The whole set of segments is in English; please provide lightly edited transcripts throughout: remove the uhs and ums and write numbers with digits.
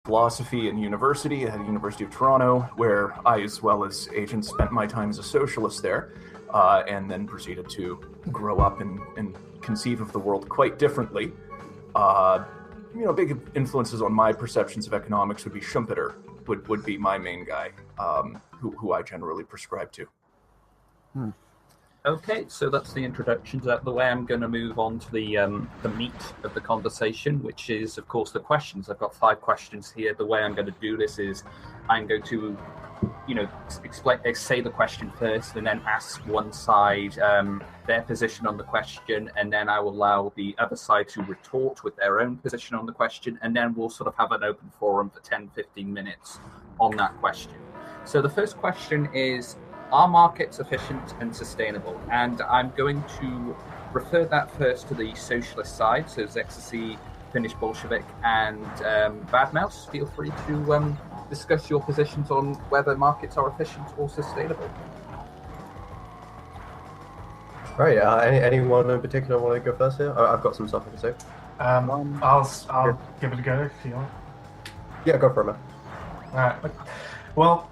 philosophy in university at the University of Toronto, where I, as well as Agent, spent my time as a socialist there, and then proceeded to grow up and conceive of the world quite differently. Big influences on my perceptions of economics would be Schumpeter, would be my main guy, who I generally prescribe to. Okay, so that's the introductions out of the way. I'm going to move on to the meat of the conversation, which is, of course, the questions. I've got 5 questions here. The way I'm going to do this is I'm going to, say the question first, and then ask one side their position on the question, and then I will allow the other side to retort with their own position on the question, and then we'll sort of have an open forum for 10-15 minutes on that question. So the first question is, are markets efficient and sustainable? And I'm going to refer that first to the socialist side, so Zexacy, Finnish Bolshevik, and Bad Mouse. Feel free to discuss your positions on whether markets are efficient or sustainable. Right. Anyone in particular want to go first here? I've got some stuff I can say. I'll give it a go if you want. Yeah, go for it, man. Alright. Well,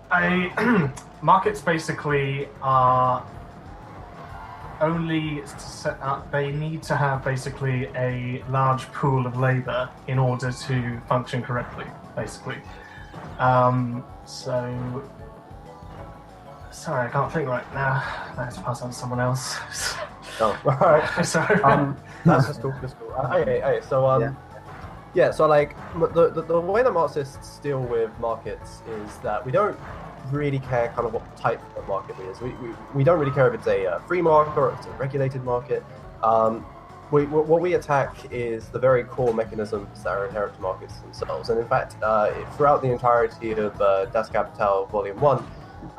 markets basically are only set up. They need to have basically a large pool of labor in order to function correctly, basically. Sorry, I can't think right now. I have to pass on to someone else. Oh, all right. Sorry. That's cool. So like the way that Marxists deal with markets is that we don't really care kind of what type of market it is. We don't really care if it's a free market or if it's a regulated market. What we attack is the very core mechanisms that are inherent to markets themselves. And in fact, throughout the entirety of Das Kapital Volume 1,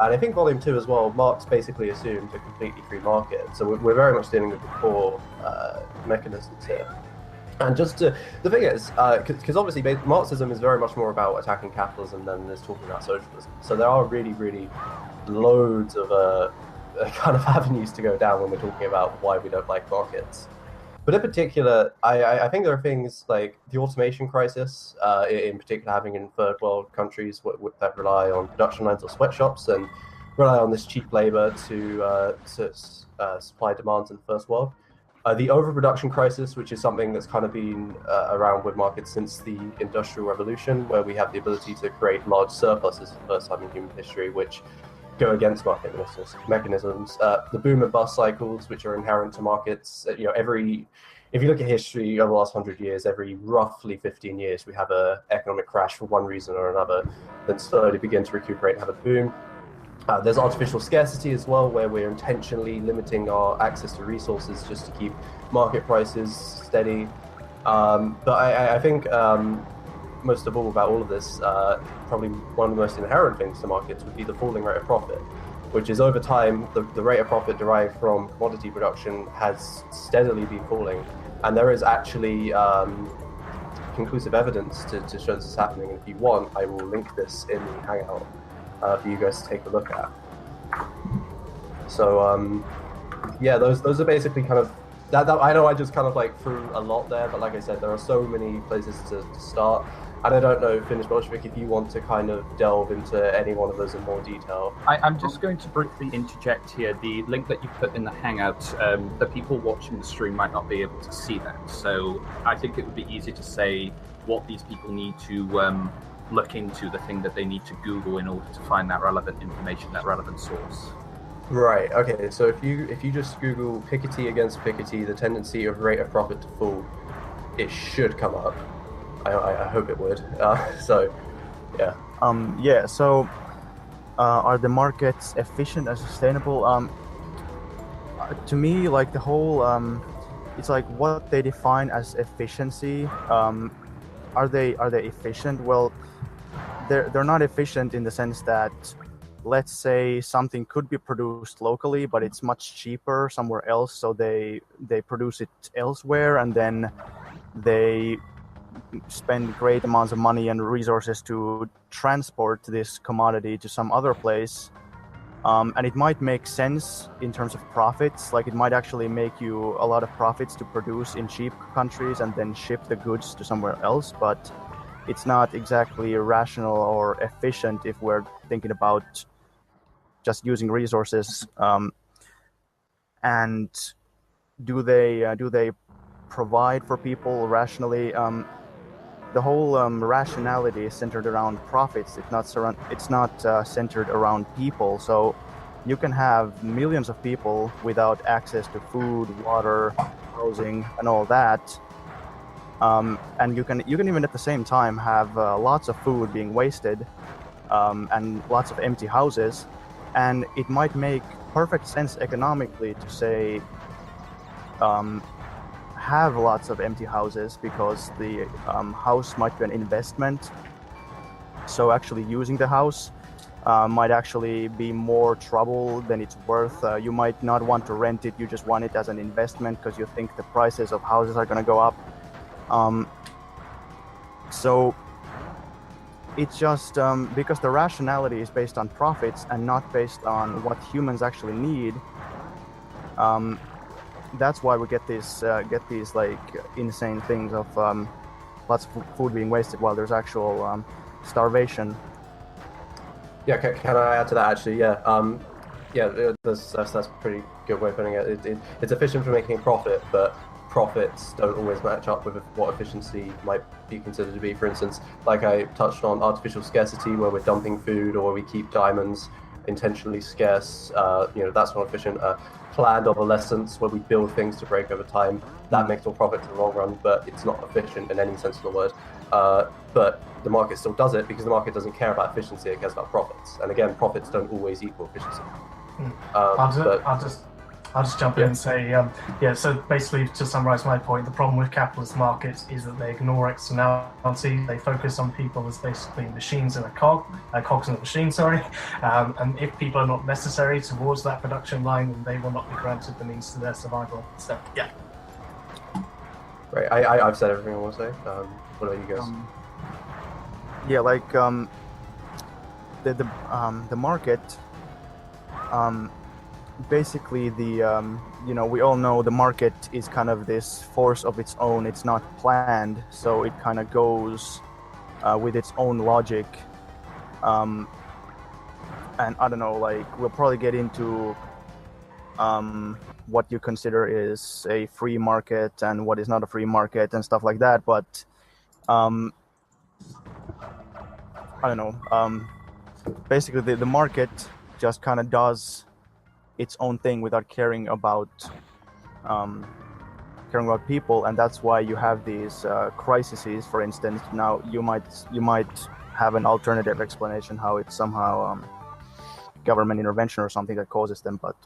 and I think Volume 2 as well, Marx basically assumed a completely free market. So we're very much dealing with the core mechanisms here. And the thing is, because obviously Marxism is very much more about attacking capitalism than it is talking about socialism. So there are really, really loads of kind of avenues to go down when we're talking about why we don't like markets. But in particular, I think there are things like the automation crisis, in particular having in third world countries that rely on production lines or sweatshops and rely on this cheap labor to supply demands in the first world. The overproduction crisis, which is something that's kind of been around with markets since the Industrial Revolution, where we have the ability to create large surpluses for the first time in human history, which go against market mechanisms. The boom and bust cycles, which are inherent to markets. If you look at history over the last 100 years, every roughly 15 years, we have an economic crash for one reason or another, then slowly begin to recuperate and have a boom. There's artificial scarcity as well, where we're intentionally limiting our access to resources just to keep market prices steady. But I think most of all about all of this, probably one of the most inherent things to markets would be the falling rate of profit, which is over time, the rate of profit derived from commodity production has steadily been falling. And there is actually conclusive evidence to show this is happening. And if you want, I will link this in the Hangout for you guys to take a look at. So those are basically kind of that. I know I just kind of like threw a lot there, but like I said, there are so many places to start. And I don't know, Finnish Bolshevik, if you want to kind of delve into any one of those in more detail. I'm just going to briefly interject here. The link that you put in the Hangout, the people watching the stream might not be able to see that. So I think it would be easy to say what these people need to look into, the thing that they need to Google in order to find that relevant information, that relevant source. Right, okay, so if you just Google Piketty against Piketty, the tendency of rate of profit to fall, it should come up. I hope it would. So are the markets efficient and sustainable? To me, like the whole, it's like what they define as efficiency. Are they efficient? Well, they're not efficient in the sense that, let's say something could be produced locally, but it's much cheaper somewhere else, so they produce it elsewhere, and then they spend great amounts of money and resources to transport this commodity to some other place. And it might make sense in terms of profits, like it might actually make you a lot of profits to produce in cheap countries and then ship the goods to somewhere else. But it's not exactly rational or efficient if we're thinking about just using resources. And do they provide for people rationally? The whole rationality is centered around profits. It's not centered around people. So you can have millions of people without access to food, water, housing, and all that. And you can even at the same time have lots of food being wasted, and lots of empty houses. And it might make perfect sense economically to say, have lots of empty houses because the house might be an investment. So actually using the house might actually be more trouble than it's worth. You might not want to rent it, you just want it as an investment because you think the prices of houses are going to go up. So it's just because the rationality is based on profits and not based on what humans actually need. That's why we get these like insane things of lots of food being wasted while there's actual starvation. Yeah, can I add to that actually? Yeah, that's a pretty good way of putting it. It's efficient for making profit, but profits don't always match up with what efficiency might be considered to be. For instance, like I touched on, artificial scarcity, where we're dumping food or we keep diamonds intentionally scarce. That's not efficient. Planned obsolescence, where we build things to break over time, that makes more profit in the long run, but it's not efficient in any sense of the word. But the market still does it because the market doesn't care about efficiency; it cares about profits. And again, profits don't always equal efficiency. I'll just jump in and say, so basically to summarize my point, the problem with capitalist markets is that they ignore externality. They focus on people as basically machines in cogs in a machine, and if people are not necessary towards that production line, then they will not be granted the means to their survival. So, yeah. Right, I've said everything I want to say. What about you guys? The market, basically we all know the market is kind of this force of its own. It's not planned, so it kind of goes with its own logic. And I don't know, like we'll probably get into what you consider is a free market and what is not a free market and stuff like that, but I don't know, basically the market just kind of does its own thing without caring about people, and that's why you have these crises. For instance, now you might have an alternative explanation how it's somehow government intervention or something that causes them, but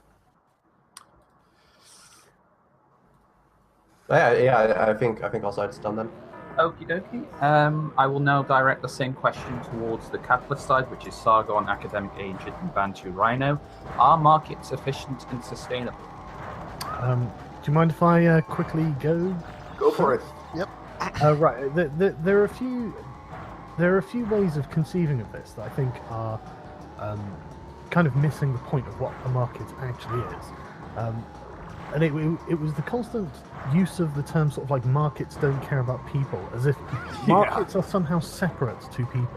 I think our side's done then. Okie dokie. I will now direct the same question towards the capitalist side, which is Sargon, Academic Agent, and Bantu Rhino. Are markets efficient and sustainable? Do you mind if I quickly go? Go for it. Yep. Right. There are a few ways of conceiving of this that I think are kind of missing the point of what a market actually is. And it was the constant use of the term sort of like markets don't care about people, as if markets are somehow separate to people.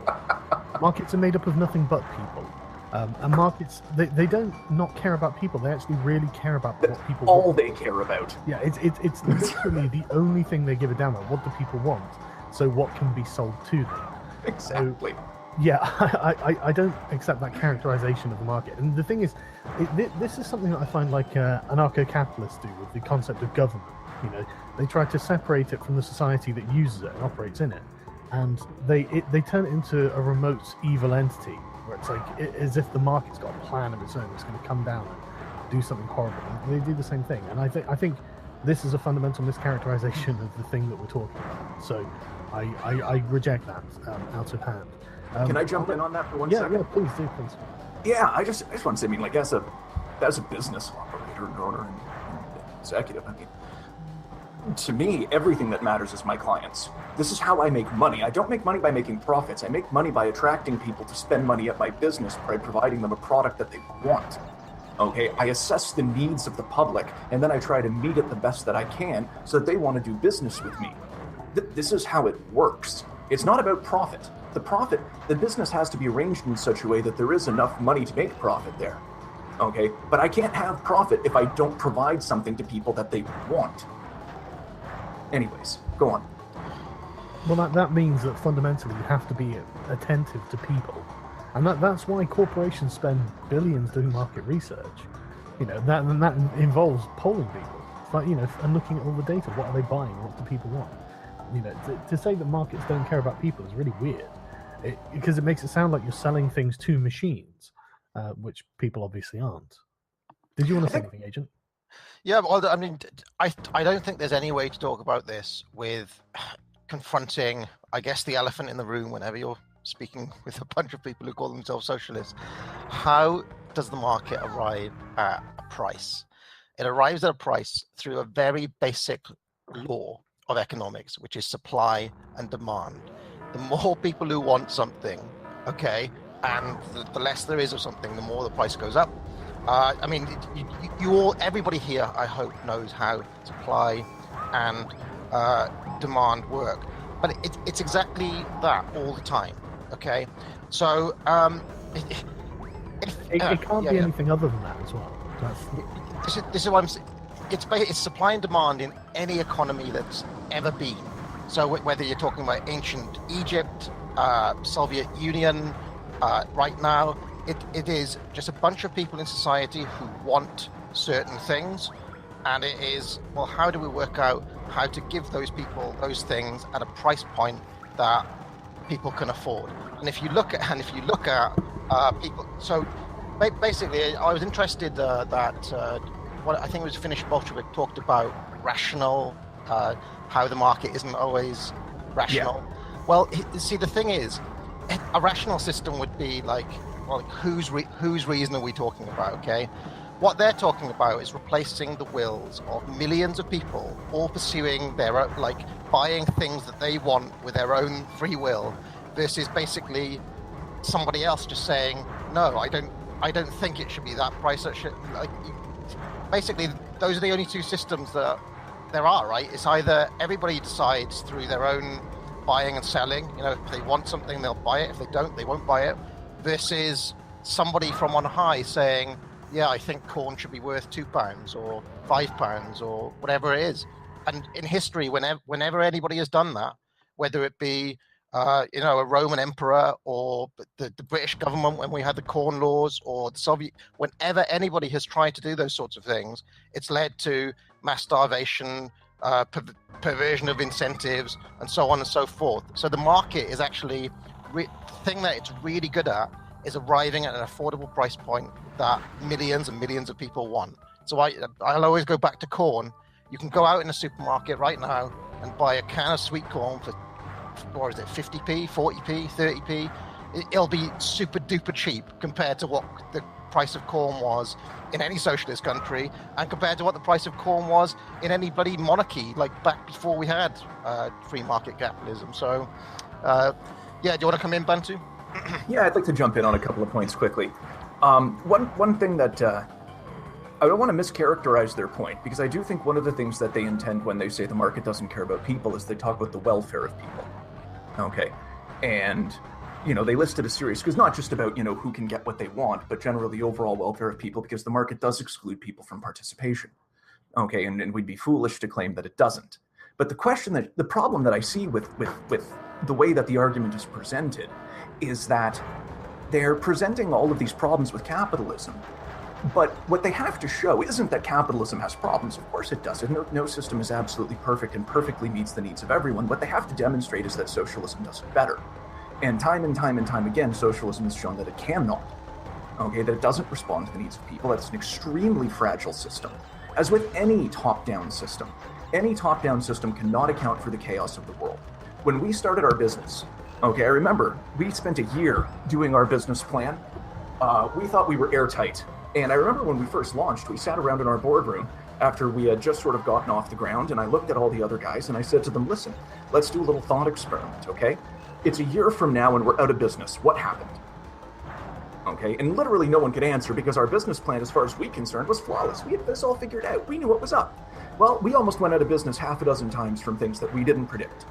Markets are made up of nothing but people. And markets, they don't not care about people. They actually really care about what people all want. They care about. Yeah, it's literally the only thing they give a damn about. What do people want? So what can be sold to them? Exactly. So, yeah, I don't accept that characterization of the market. And the thing is, this is something that I find like anarcho-capitalists do with the concept of government. You know, they try to separate it from the society that uses it and operates in it, and they turn it into a remote evil entity where it's like as if the market's got a plan of its own. It's going to come down and do something horrible. And they do the same thing, and I think this is a fundamental mischaracterization of the thing that we're talking about. So I reject that out of hand. Can I jump in on that for one second? Yeah, please do, please. Yeah, I just want to say, I mean, like as a business operator and owner and executive, I mean, to me, everything that matters is my clients. This is how I make money. I don't make money by making profits. I make money by attracting people to spend money at my business by providing them a product that they want. Okay, I assess the needs of the public, and then I try to meet it the best that I can so that they want to do business with me. This is how it works. It's not about profit. The business has to be arranged in such a way that there is enough money to make profit there. Okay, but I can't have profit if I don't provide something to people that they want. Anyways, go on. Well, that means that fundamentally you have to be attentive to people. And that's why corporations spend billions doing market research. That involves polling people. It's like, and looking at all the data. What are they buying? What do people want? To say that markets don't care about people is really weird. Because it makes it sound like you're selling things to machines, which people obviously aren't. Did you want to say anything, Agent? Yeah, well, I mean, I don't think there's any way to talk about this with confronting, I guess, the elephant in the room whenever you're speaking with a bunch of people who call themselves socialists. How does the market arrive at a price? It arrives at a price through a very basic law of economics, which is supply and demand. The more people who want something, okay, and the less there is of something, the more the price goes up. I mean, everybody here, I hope, knows how supply and demand work, but it's exactly that all the time. Okay, so it can't be anything other than that as well. This is what I'm saying. It's supply and demand in any economy that's ever been. So whether you're talking about ancient Egypt, Soviet Union, right now, it is just a bunch of people in society who want certain things, and it is, well, how do we work out how to give those people those things at a price point that people can afford? And if you look at people, so basically, I was interested that what I think it was Finnish Bolshevik talked about rational, how the market isn't always rational. Yeah. Well, see, the thing is, a rational system would be like, well, whose reason are we talking about? Okay, what they're talking about is replacing the wills of millions of people, all pursuing their own, like buying things that they want with their own free will, versus basically somebody else just saying, no, I don't think it should be that price. That should, like, basically, those are the only two systems that there are, right? It's either everybody decides through their own buying and selling. If they want something, they'll buy it. If they don't, they won't buy it. Versus somebody from on high saying, yeah, I think corn should be worth £2 or £5 or whatever it is. And in history, whenever anybody has done that, whether it be a Roman emperor or the British government when we had the Corn Laws, or the Soviet, whenever anybody has tried to do those sorts of things, it's led to mass starvation, perversion of incentives, and so on and so forth. So the market is actually the thing that it's really good at is arriving at an affordable price point that millions and millions of people want. So I'll always go back to corn. You can go out in a supermarket right now and buy a can of sweet corn for, what is it, 50p, 40p, 30p. It'll be super duper cheap compared to what the price of corn was in any socialist country, and compared to what the price of corn was in any bloody monarchy, like back before we had free market capitalism. So, yeah, do you want to come in, Bantu? Yeah, I'd like to jump in on a couple of points quickly. One thing that I don't want to mischaracterize their point, because I do think one of the things that they intend when they say the market doesn't care about people is they talk about the welfare of people. Okay, and they listed a series, because not just about who can get what they want, but generally the overall welfare of people, because the market does exclude people from participation. Okay, and we'd be foolish to claim that it doesn't. But the problem that I see with the way that the argument is presented is that they're presenting all of these problems with capitalism. But what they have to show isn't that capitalism has problems. Of course it does. No system is absolutely perfect and perfectly meets the needs of everyone. What they have to demonstrate is that socialism does it better. And time again, socialism has shown that it cannot. Okay, that it doesn't respond to the needs of people. That's an extremely fragile system. As with any top-down system cannot account for the chaos of the world. When we started our business, okay, I remember we spent a year doing our business plan. We thought we were airtight. And I remember when we first launched, we sat around in our boardroom after we had just sort of gotten off the ground, and I looked at all the other guys and I said to them, listen, let's do a little thought experiment, okay? It's a year from now and we're out of business. What happened? Okay, and literally no one could answer because our business plan, as far as we concerned, was flawless. We had this all figured out. We knew what was up. Well, we almost went out of business half a dozen times from things that we didn't predict.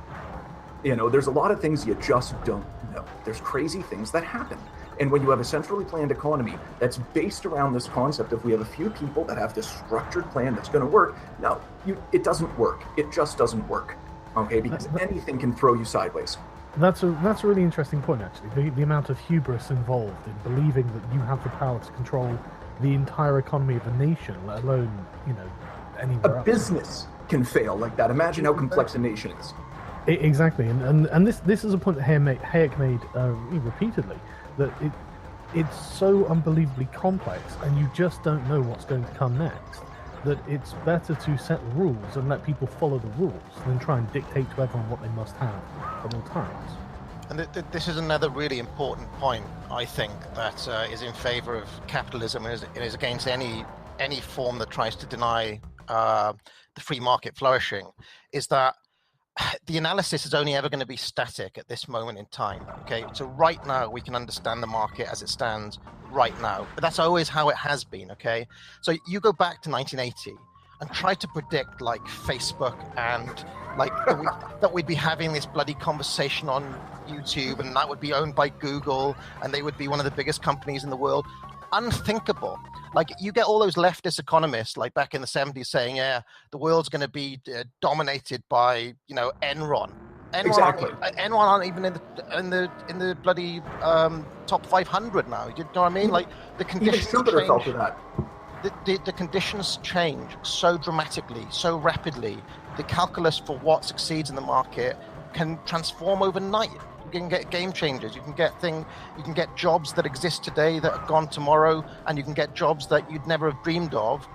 You know, there's a lot of things you just don't know. There's crazy things that happen. And when you have a centrally planned economy that's based around this concept of we have a few people that have this structured plan that's going to work, no, it doesn't work. It just doesn't work. Okay, because anything can throw you sideways. That's a really interesting point, actually. The amount of hubris involved in believing that you have the power to control the entire economy of a nation, let alone, anywhere else. Business can fail like that. Imagine how complex a nation is. Exactly, and this is a point that Hayek made repeatedly, that it's so unbelievably complex, and you just don't know what's going to come next, that it's better to set rules and let people follow the rules than try and dictate to everyone what they must have at all times. And this is another really important point, I think, that is in favor of capitalism and is against any form that tries to deny the free market flourishing, is that the analysis is only ever going to be static at this moment in time. Okay, so right now we can understand the market as it stands right now, but that's always how it has been. Okay, so you go back to 1980 and try to predict like Facebook and like that we'd be having this bloody conversation on YouTube, and that would be owned by Google, and they would be one of the biggest companies in the world. Unthinkable. Like, you get all those leftist economists like back in the 70s saying, yeah, the world's going to be dominated by, Enron. Exactly. Enron aren't even in the bloody top 500 now. You know what I mean? Like, the conditions Schumpeter fell for that. The conditions change so dramatically, so rapidly. The calculus for what succeeds in the market can transform overnight. You can get game changers. You can get jobs that exist today that are gone tomorrow, and you can get jobs that you'd never have dreamed of.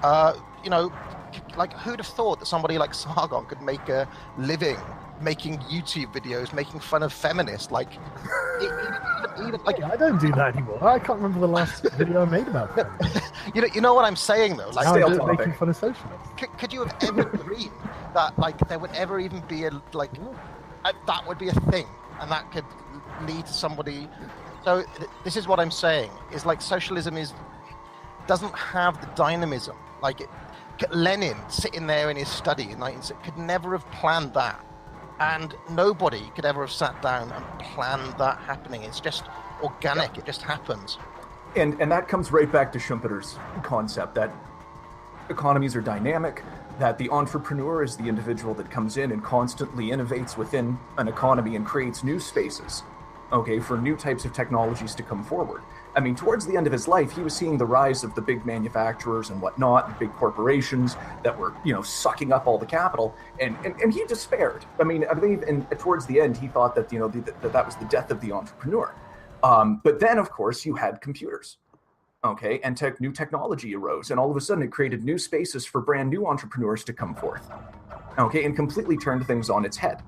Like, who'd have thought that somebody like Sargon could make a living making YouTube videos, making fun of feminists? Like, even like, I don't do that anymore. I can't remember the last video I made about feminists. you know what I'm saying though? Like, now I'm just making fun of socialists. Could you have ever dreamed that like there would ever even be that would be a thing, and that could lead to somebody? So this is what I'm saying, is like socialism doesn't have the dynamism. Like Lenin sitting there in his study in 1960 could never have planned that, and nobody could ever have sat down and planned that happening. It's just organic. Yeah. It just happens. And that comes right back to Schumpeter's concept that economies are dynamic, that the entrepreneur is the individual that comes in and constantly innovates within an economy and creates new spaces, okay, for new types of technologies to come forward. I mean, towards the end of his life, he was seeing the rise of the big manufacturers and whatnot, big corporations that were, sucking up all the capital, and he despaired. I mean, I believe towards the end, he thought that, that was the death of the entrepreneur. But then, of course, you had computers. Okay, and new technology arose, and all of a sudden it created new spaces for brand new entrepreneurs to come forth. Okay, and completely turned things on its head.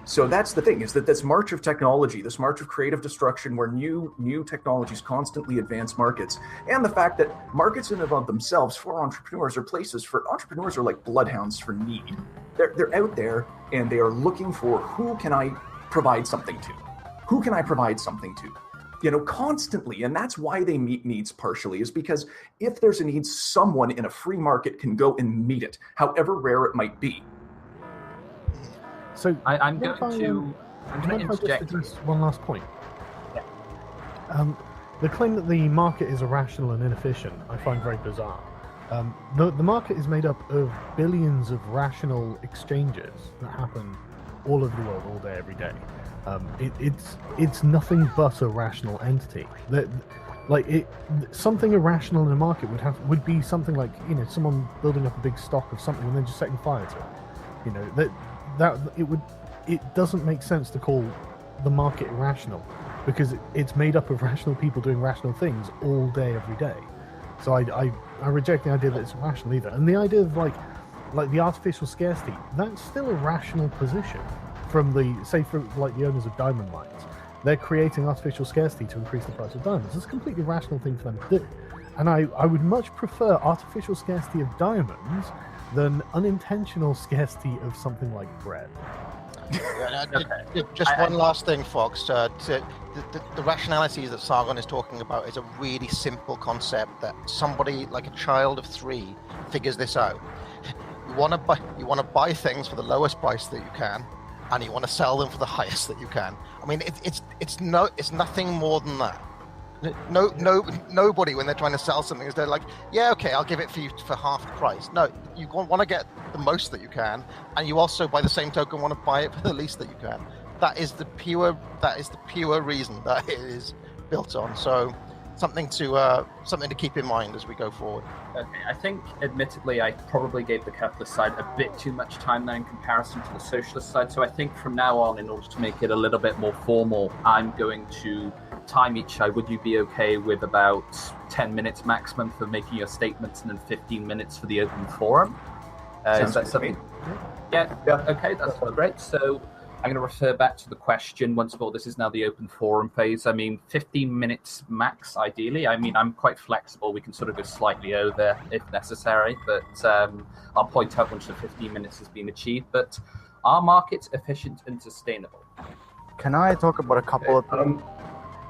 So that's the thing, is that this march of technology, this march of creative destruction, where new technologies constantly advance markets, and the fact that markets in and of themselves for entrepreneurs are places for entrepreneurs are like bloodhounds for need. They're out there and they are looking for, who can I provide something to? Who can I provide something to? Constantly. And that's why they meet needs partially, is because if there's a need, someone in a free market can go and meet it, however rare it might be. So I'm going to interject one last point. Yeah. The claim that the market is irrational and inefficient, I find very bizarre. The market is made up of billions of rational exchanges that happen all over the world, all day, every day. It's nothing but a rational entity. Something irrational in a market would be something like someone building up a big stock of something and then just setting fire to it. It doesn't make sense to call the market irrational, because it's made up of rational people doing rational things all day, every day. So I reject the idea that it's irrational either. And the idea of like the artificial scarcity, that's still a rational position from the owners of diamond mines. They're creating artificial scarcity to increase the price of diamonds. It's a completely rational thing for them to do. And I would much prefer artificial scarcity of diamonds than unintentional scarcity of something like bread. Just one last thing, Fox. The rationalities that Sargon is talking about is a really simple concept that somebody like a child of 3 figures this out. You want to buy things for the lowest price that you can, and you want to sell them for the highest that you can. I mean, it's nothing more than that. Nobody when they're trying to sell something is they're like, yeah, okay, I'll give it for you for half the price. No, you want to get the most that you can, and you also, by the same token, want to buy it for the least that you can. That is the pure reason that it is built on. So something to keep in mind as we go forward. Okay, I think, admittedly, I probably gave the capitalist side a bit too much time there in comparison to the socialist side. So I think from now on, in order to make it a little bit more formal, I'm going to time each side. Would you be okay with about 10 minutes maximum for making your statements and then 15 minutes for the open forum? Is that something? Yeah. Okay, that's great. So I'm going to refer back to the question once more. This is now the open forum phase. I mean, 15 minutes max, ideally. I mean, I'm quite flexible. We can sort of go slightly over if necessary, but I'll point out once the 15 minutes has been achieved. But are markets efficient and sustainable? Can I talk about a couple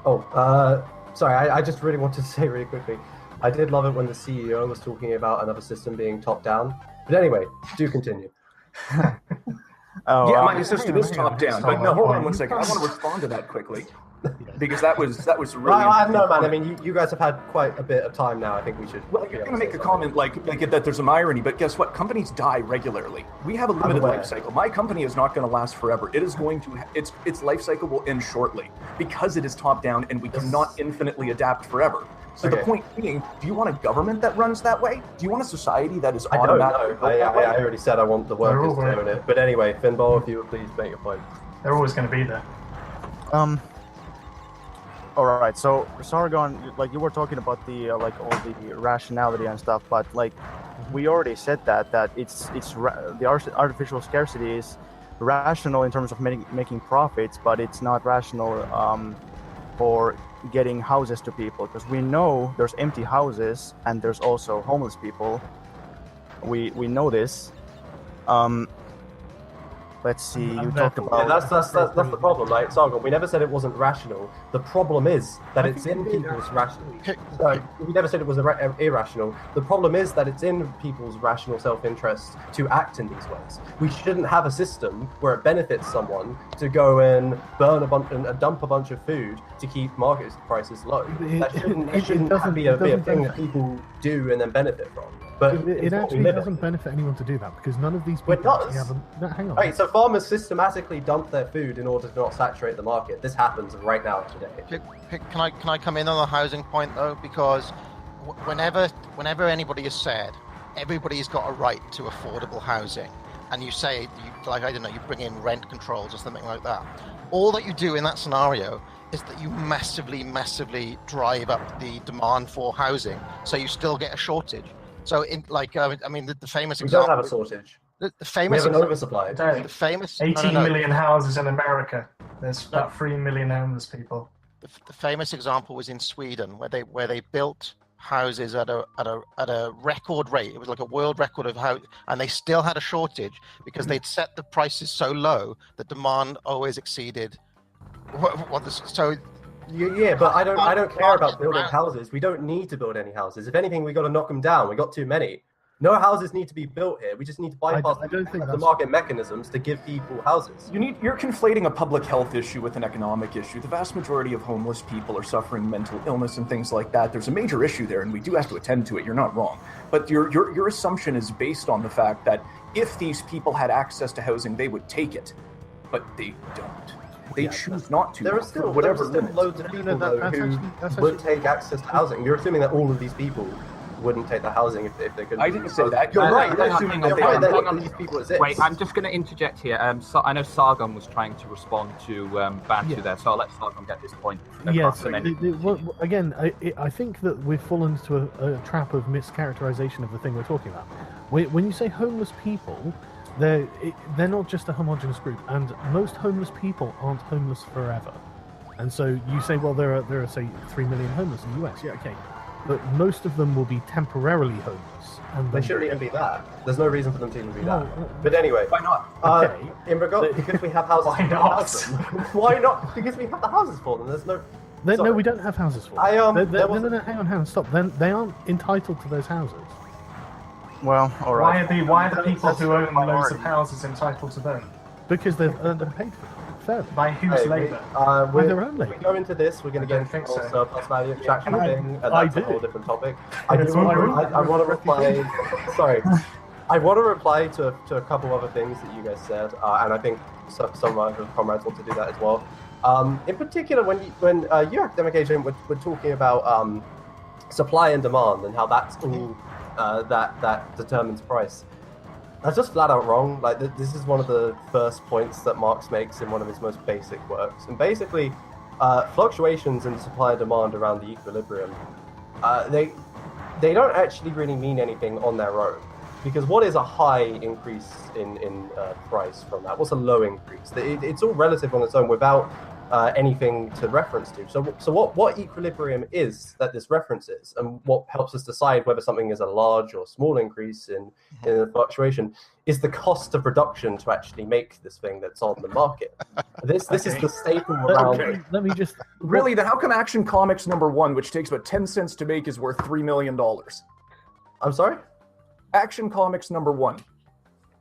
of... Sorry, I just really wanted to say really quickly. I did love it when the CEO was talking about another system being top-down. But anyway, do continue. My system is top-down. But no, hold on 1 second. I want to respond to that quickly. Because that was really... I don't know, man. I mean, you guys have had quite a bit of time now. I think we should... Well, you're going to make a comment like that there's some irony, but guess what? Companies die regularly. We have a limited life cycle. My company is not going to last forever. It is going to... Its life cycle will end shortly because it is top-down and we cannot infinitely adapt forever. So the point being, do you want a government that runs that way? Do you want a society that is automatic? I don't know. I already said I want the workers to own it. But anyway, Finball, if you would please make your point. They're always going to be there. All right. So Sargon, like you were talking about the like all the rationality and stuff, but like we already said that the artificial scarcity is rational in terms of making profits, but it's not rational for getting houses to people, because we know there's empty houses and there's also homeless people. We know this. Let's see. You talked about... Yeah, that's the problem, right? Sargon, we never said it wasn't rational. The problem is that it's in people's rational... we never said it was irrational. The problem is that it's in people's rational self-interest to act in these ways. We shouldn't have a system where it benefits someone to go and burn a bunch and dump a bunch of food to keep market prices low. That shouldn't be a thing that people do and then benefit from. But it actually doesn't benefit anyone to do that, because none of these people actually have hang on. Right, so farmers systematically dump their food in order to not saturate the market. This happens right now today. Can I come in on the housing point though? Because whenever anybody has said everybody's got a right to affordable housing, and you say you bring in rent controls or something like that, all that you do in that scenario is that you massively drive up the demand for housing, so you still get a shortage. So, the famous example... We don't have a shortage. The famous... We have an oversupply. The famous... 18 million houses in America. There's about 3 million homeless people. The famous example was in Sweden, where they built houses at a record rate. It was like a world record of how... And they still had a shortage because they'd set the prices so low that demand always exceeded... Yeah, but I don't care about building houses. We don't need to build any houses. If anything, we got to knock them down. We got too many. No houses need to be built here. We just need to bypass the market mechanisms to give people houses. You're conflating a public health issue with an economic issue. The vast majority of homeless people are suffering mental illness and things like that. There's a major issue there, and we do have to attend to it. You're not wrong. But your assumption is based on the fact that if these people had access to housing, they would take it. But they don't. They choose not to. There are still loads of people who would take access to housing. You're assuming that all of these people wouldn't take the housing if they couldn't. I didn't say that. You're right. You're assuming that these people exist. Wait, I'm just going to interject here. I know Sargon was trying to respond to Bantu there, so I'll let Sargon get this point. Yes. Again, I think that we've fallen into a trap of mischaracterization of the thing we're talking about. When you say homeless people, they're not just a homogenous group, and most homeless people aren't homeless forever. And so you say, well, there are say 3 million homeless in the US. Yeah, okay, but most of them will be temporarily homeless. And they shouldn't even be that. There's no reason for them to even be that. But anyway, why not? Okay. In regard, because we have houses. Why not? Why not? Because we have the houses for them. There's no. No, we don't have houses for them. No, hang on, stop. They aren't entitled to those houses. Well, all right. Why are the people who own loads of houses entitled to them? because they've earned and paid for it. Fair. By whose labour? By their own When we labour. go into this, we're going to I get don't into think the so. surplus value extraction I- thing, and I that's a did. whole different topic. I I did. I want to reply. Sorry, I want to reply to a couple other things that you guys said, and I think some of my comrades want to do that as well. In particular, when you academic agent were talking about supply and demand and how that's all that determines price. That's just flat out wrong. Like this is one of the first points that Marx makes in one of his most basic works. And basically, fluctuations in supply and demand around the equilibrium, they don't actually really mean anything on their own. Because what is a high increase in price from that? What's a low increase? It's all relative on its own without anything to reference to. So what equilibrium is that this references, and what helps us decide whether something is a large or small increase in the fluctuation is the cost of production to actually make this thing that's on the market. This is the staple around. Let me just Really, then how come Action Comics #1, which takes about 10 cents to make, is worth $3 million? I'm sorry? Action Comics #1,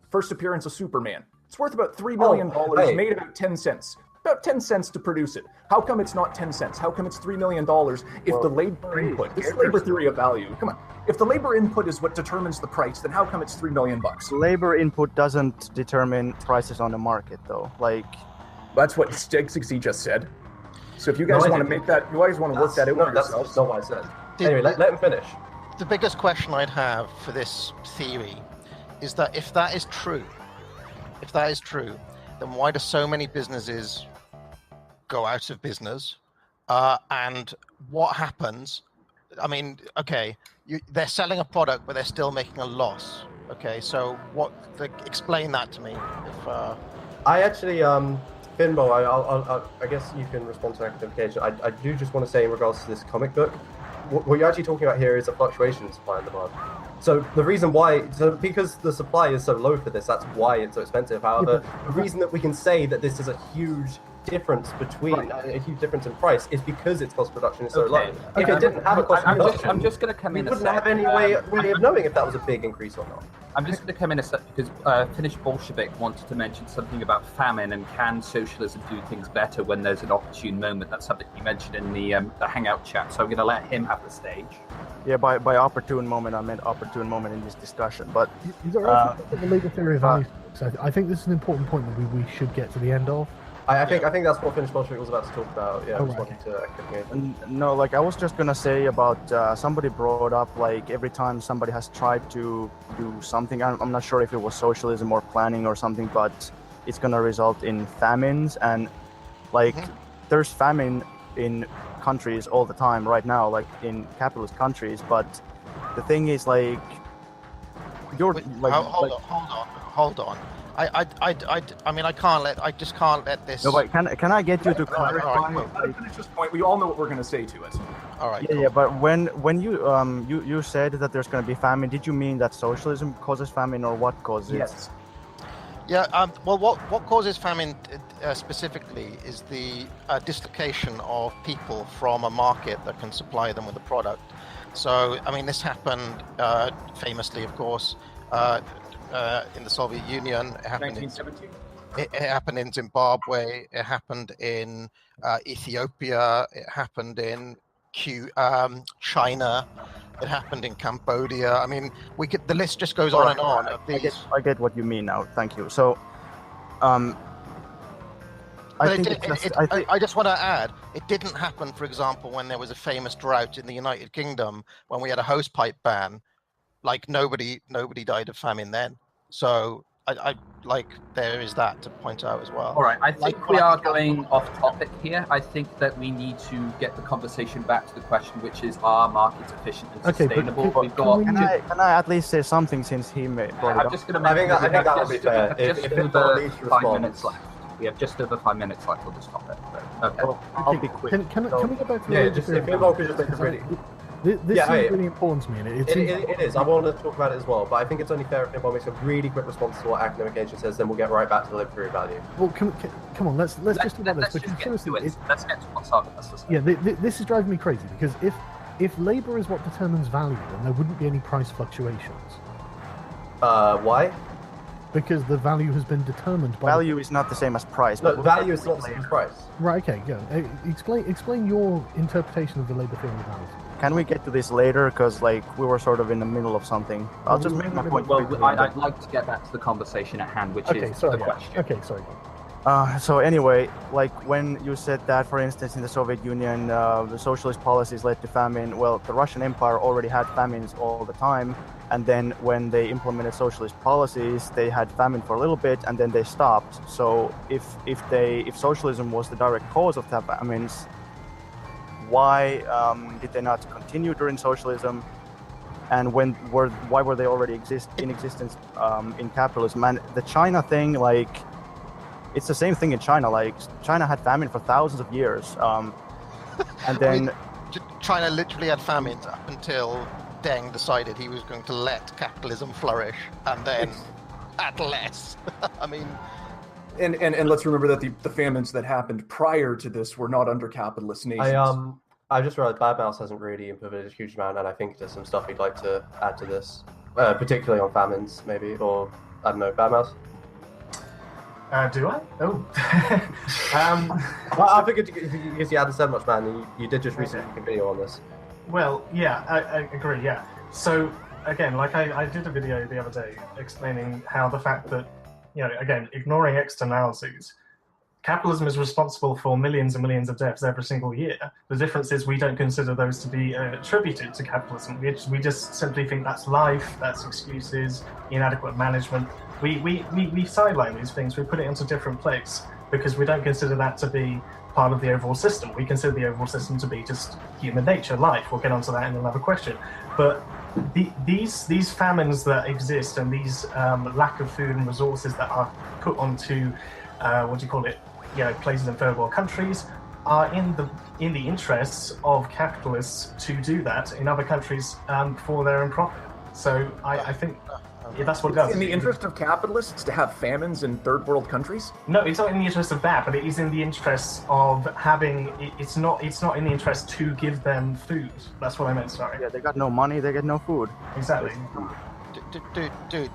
first appearance of Superman. It's worth about $3 million, hey. made about 10 cents. About 10 cents to produce it. How come it's not 10 cents? How come it's $3 million if the labor input, this is labor theory of value, come on. If the labor input is what determines the price, then how come it's $3 million? Labor input doesn't determine prices on the market, though. Like, That's what Stigsy just said. So if you guys No, I want to didn't. make that, you guys want to work that out No, for that's yourselves. not what I said. Did- Anyway, let him finish. The biggest question I'd have for this theory is that if that is true, then why do so many businesses go out of business? And what happens? I mean, okay, they're selling a product, but they're still making a loss. Okay, so explain that to me. If I actually, Finbo, I guess you can respond to academic agent. I do just want to say in regards to this comic book, what you're actually talking about here is a fluctuation in supply and demand. So the reason why, because the supply is so low for this, that's why it's so expensive. However, the reason that we can say that this is a huge difference between a huge difference in price is because its cost of production is so low. If it didn't have a cost of production, I'm just going to come we in a wouldn't have sec. any way of knowing if that was a big increase or not. I'm just going to come in a sec because Finnish Bolshevik wanted to mention something about famine and can socialism do things better when there's an opportune moment. That's something he mentioned in the Hangout chat. So I'm going to let him have the stage. yeah, by opportune moment, I meant opportune moment in this discussion. But Is there also the labor theory of value? So I think this is an important point that we should get to the end of. I think that's what Finnish Bolshevik was about to talk about. Yeah, Oh, responding to academic agent. no, like I was just gonna say about somebody brought up like every time somebody has tried to do something. I'm not sure if it was socialism or planning or something, but it's gonna result in famines and like there's famine in countries all the time right now, like in capitalist countries. But the thing is, like, you're Wait, like, hold on. I mean, I just can't let this. no, but can I get you to All right, clarify? Let me finish this point. We all know what we're going to say to it. All right. Yeah, but when you said that there's going to be famine, did you mean that socialism causes famine, or what causes? Yes. Yeah. Well, what causes famine specifically is the dislocation of people from a market that can supply them with a product. So, I mean, this happened famously, of course, in the Soviet Union. It happened 1917. It happened in Zimbabwe. It happened in Ethiopia. It happened in China. It happened in Cambodia. I mean, the list just goes on and on. Of these. I get what you mean now. Thank you. So, I just want to add, it didn't happen, for example, when there was a famous drought in the United Kingdom when we had a hosepipe ban. Like nobody died of famine then. So I like there is that to point out as well. All right, I think we are going off topic here. I think that we need to get the conversation back to the question, which is, are markets efficient and Okay, but sustainable? can- We've got. can can I at least say something since he brought it I'm up? just going to I think that would be fair. Just If over Finbo needs to 5 respond. minutes left. We have just over 5 minutes left on this topic. So, okay. Well, I'll be quick. Can we go back to the Yeah, labor just theory if of Finbo value? could just make it really. This Yeah, seems hey. really important to me, and It is. I want to talk about it as well, but I think it's only fair if Finbo makes a really quick response to what academic agent says, then we'll get right back to the labor theory of value. well, come on, let's just do about this Let's because just get seriously, to it. Let's get to what's happening. yeah, this is driving me crazy because if labor is what determines value, then there wouldn't be any price fluctuations. Why? because the value has been determined by Value is not the same as price. No, but value is not the same as price. Right. Okay. Go. Explain your interpretation of the labour theory analysis. Can we get to this later? Because like we were sort of in the middle of something. I'll just make my point. Well, quickly. I'd like to get back to the conversation at hand, which Okay. is Sorry. the question. Okay. Sorry. So anyway, like when you said that, for instance, in the Soviet Union, the socialist policies led to famine. Well, the Russian Empire already had famines all the time, and then when they implemented socialist policies, they had famine for a little bit, and then they stopped. So if socialism was the direct cause of the famines, why did they not continue during socialism? And why were they already in existence in capitalism? And the China thing, like. It's the same thing in China. Like China had famine for thousands of years, and then China literally had famines up until Deng decided he was going to let capitalism flourish, and then at less. I mean, and let's remember that the famines that happened prior to this were not under capitalist nations. I just realized Bad Mouse hasn't really implemented a huge amount, and I think there's some stuff he'd like to add to this, particularly on famines, maybe, or I don't know, Bad Mouse. Do I? Oh. Well, I figured because you hadn't said much, man. You did just recently make a video on this. Well, yeah, I agree, yeah. So, again, like I did a video the other day explaining how the fact that, again, ignoring externalities, capitalism is responsible for millions and millions of deaths every single year. The difference is we don't consider those to be attributed to capitalism. We just simply think that's life, that's excuses, inadequate management. We sideline these things, we put it into a different place because we don't consider that to be part of the overall system. We consider the overall system to be just human nature, life. We'll get onto that in another question. But these famines that exist and these lack of food and resources that are put onto, places in third world countries are in the interests of capitalists to do that in other countries for their own profit. So I think that's what it does. In the interest of capitalists to have famines in third world countries? No, it's not in the interest of that, but it is in the interest of having. It's not in the interest to give them food. That's what I meant. Sorry. Yeah, they got no money, they get no food. Exactly. Dude,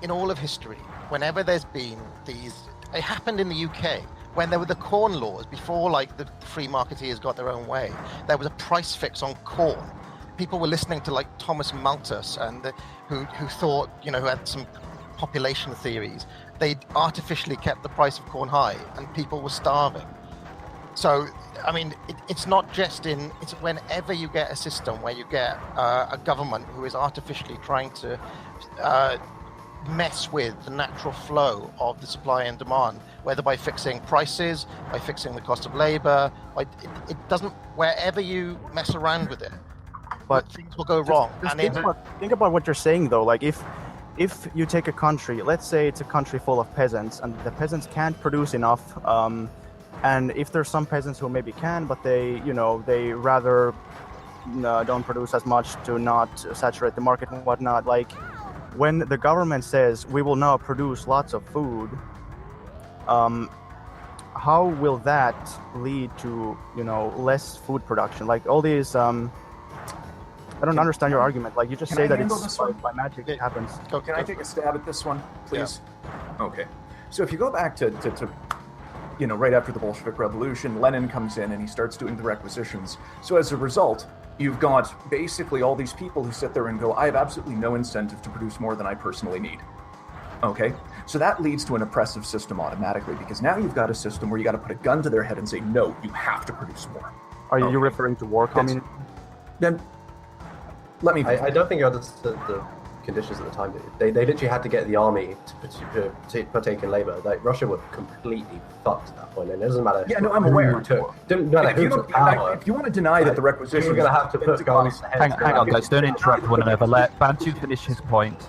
in all of history, whenever there's been these, it happened in the UK when there were the corn laws before, like the free marketeers got their own way. There was a price fix on corn. People were listening to like Thomas Malthus and who thought, who had some population theories. They'd artificially kept the price of corn high and people were starving. So, I mean, it's not just it's whenever you get a system where you get a government who is artificially trying to mess with the natural flow of the supply and demand, whether by fixing prices, by fixing the cost of labor, it doesn't, wherever you mess around with it, But things will go wrong. Just think about what you're saying though. Like if you take a country, let's say it's a country full of peasants, and the peasants can't produce enough, and if there's some peasants who maybe can, but they rather don't produce as much to not saturate the market and whatnot. Like when the government says we will now produce lots of food, how will that lead to less food production? Like all these. I don't understand your argument. Like you just say that it's by magic it happens. Can I take a stab at this one, please? Yeah. Okay. So if you go back to right after the Bolshevik Revolution, Lenin comes in and he starts doing the requisitions. So as a result, you've got basically all these people who sit there and go, I have absolutely no incentive to produce more than I personally need. Okay? So that leads to an oppressive system automatically, because now you've got a system where you got to put a gun to their head and say, no, you have to produce more. Are you referring to war communism? Then let me. I don't think you understood the conditions at the time. They literally had to get the army to partake in labor. Like Russia were completely fucked at that point, and it doesn't matter. Yeah, no, I'm aware. If you want to deny that the requisitions, you're going to have to put guns. Hang on, guys! Don't interrupt one another. Let Bantu finish his point.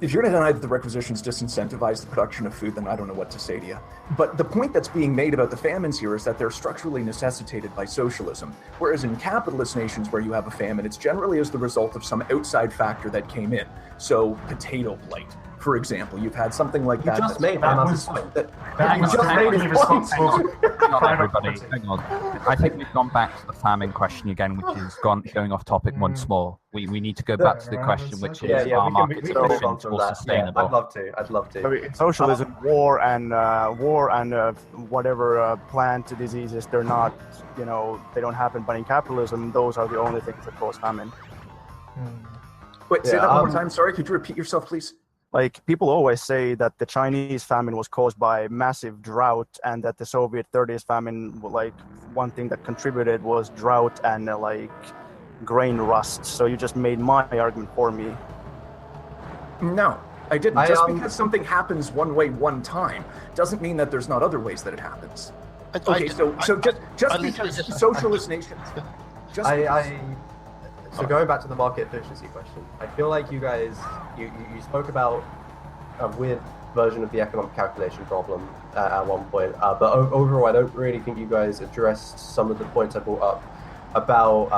If you're going to deny that the requisitions disincentivize the production of food, then I don't know what to say to you. But the point that's being made about the famines here is that they're structurally necessitated by socialism. Whereas in capitalist nations where you have a famine, it's generally as the result of some outside factor that came in. So potato blight, for example, you've had something like You that. just that's- made that my was- point. That You was just made directly his responsible point. for Hang on, private everybody. property. Hang on. I think we've gone back to the famine question again, which is going off topic once more. We need to go back to the question, which is, are we markets can move on efficient from or that. Yeah, sustainable? I'd love to. So in socialism, war and whatever plant diseases, they're not, they don't happen. But in capitalism, those are the only things that cause famine. Wait, say Yeah, that one more time. Sorry, could you repeat yourself, please? Like, people always say that the Chinese famine was caused by massive drought, and that the Soviet 30s famine, like, one thing that contributed was drought and grain rust. So you just made my argument for me. No, I didn't. Just because something happens one way one time doesn't mean that there's not other ways that it happens. Okay, so just because socialist nations. So going back to the market efficiency question, I feel like you guys, you spoke about a weird version of the economic calculation problem at one point, but overall, I don't really think you guys addressed some of the points I brought up about,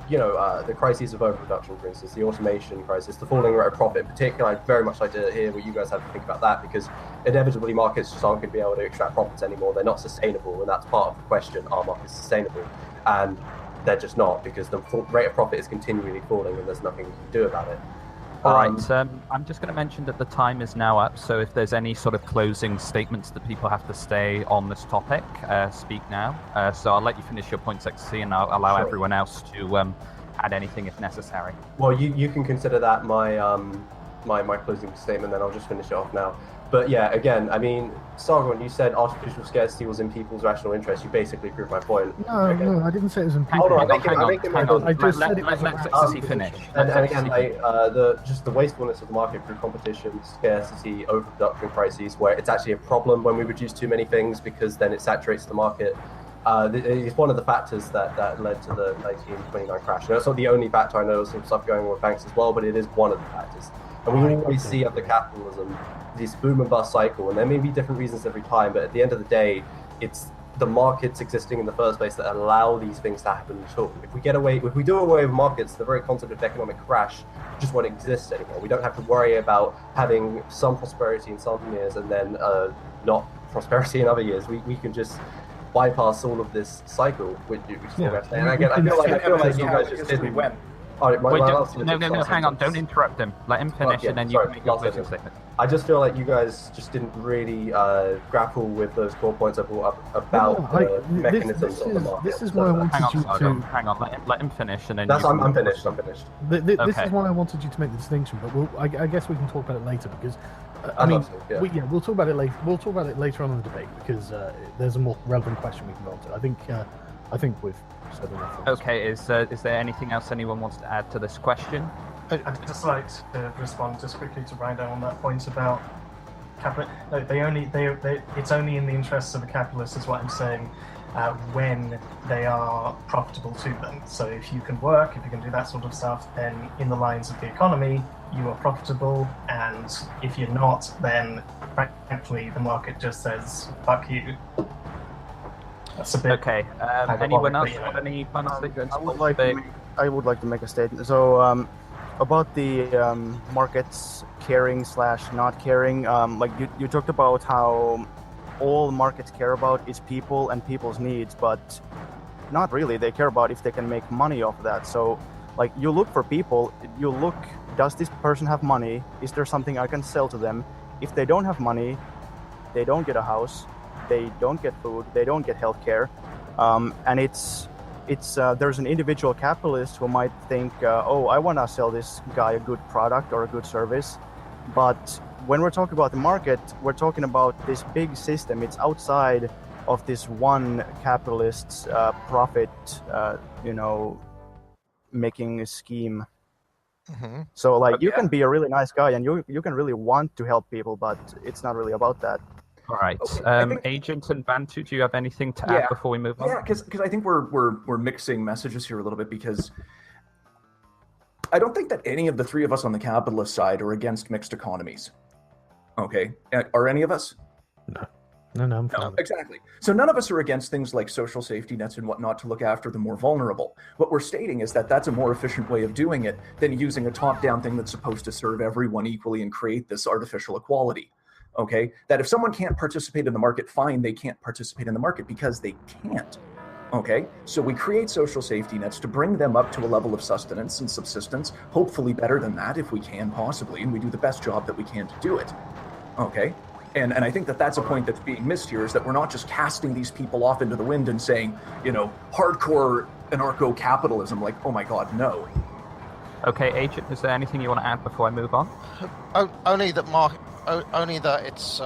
the crises of overproduction, for instance, the automation crisis, the falling rate of profit. In particular, I'd very much like to hear what you guys have to think about that, because inevitably markets just aren't going to be able to extract profits anymore. They're not sustainable, and that's part of the question: are markets sustainable? And they're just not, because the rate of profit is continually falling and there's nothing you can do about it. All right, I'm just going to mention that the time is now up, so if there's any sort of closing statements that people have to stay on this topic, speak now. So I'll let you finish your points, XC, and I'll allow everyone else to add anything if necessary. Well, you can consider that my closing statement, then I'll just finish it off now. But yeah, again, I mean, Sargon, you said artificial scarcity was in people's rational interest. You basically proved my point. No, I didn't say it was in Hold people. on, Hang on. I just said it was Let XC finish. And again, the wastefulness of the market through competition, scarcity, overproduction crises, where it's actually a problem when we reduce too many things, because then it saturates the market. It's one of the factors that led to the 1929 crash. Now, it's not the only factor. I know there's some stuff going on with banks as well, but it is one of the factors. And we always see under capitalism this boom and bust cycle, and there may be different reasons every time, but at the end of the day, it's the markets existing in the first place that allow these things to happen at all. If we do away with markets, the very concept of economic crash just won't exist anymore. We don't have to worry about having some prosperity in some years and then not prosperity in other years. We can just bypass all of this cycle, which and again, I feel like you guys just didn't. All right, No, hang on, don't interrupt him. Let him finish, and then you can make your closing statement. I just feel like you guys just didn't really grapple with those core points I brought up about the mechanisms of the market. This is why I wanted you to... Hang on, let him finish, and then I'm finished. This is why I wanted you to make the distinction, but I guess we can talk about it later, because we'll talk about it later. We'll talk about it later on in the debate, because there's a more relevant question we can go on to. I think we've said enough. Okay, is there anything else anyone wants to add to this question? I'd just like to respond just quickly to Ryan on that point about capital. No, it's only in the interests of the capitalists, is what I'm saying, when they are profitable to them. So if you can work, if you can do that sort of stuff, then in the lines of the economy, you are profitable, and if you're not, then frankly the market just says, fuck you. That's a bit... Okay, anyone else got any final statements? I would like to make a statement. So, about the markets caring / not caring, like you talked about how all markets care about is people and people's needs, but not really. They care about if they can make money off of that. So, like, you look for people, does this person have money? Is there something I can sell to them? If they don't have money, they don't get a house, they don't get food, they don't get healthcare, and it's there's an individual capitalist who might think, I want to sell this guy a good product or a good service, but when we're talking about the market, we're talking about this big system. It's outside of this one capitalist's profit, making scheme. Mm-hmm. So, like, you can be a really nice guy and you can really want to help people, but it's not really about that. All right. Agent and Bantu, do you have anything to add before we move on? Yeah, because I think we're mixing messages here a little bit, because I don't think that any of the three of us on the capitalist side are against mixed economies. Okay, are any of us? No. No, I'm fine. No, exactly. So none of us are against things like social safety nets and whatnot to look after the more vulnerable. What we're stating is that that's a more efficient way of doing it than using a top-down thing that's supposed to serve everyone equally and create this artificial equality. Okay? That if someone can't participate in the market, fine, they can't participate in the market because they can't. Okay? So we create social safety nets to bring them up to a level of sustenance and subsistence, hopefully better than that if we can possibly, and we do the best job that we can to do it. Okay? And I think that that's a point that's being missed here, is that we're not just casting these people off into the wind and saying, hardcore anarcho-capitalism, like, oh my God, no. Okay, Agent, is there anything you want to add before I move on? Only that it's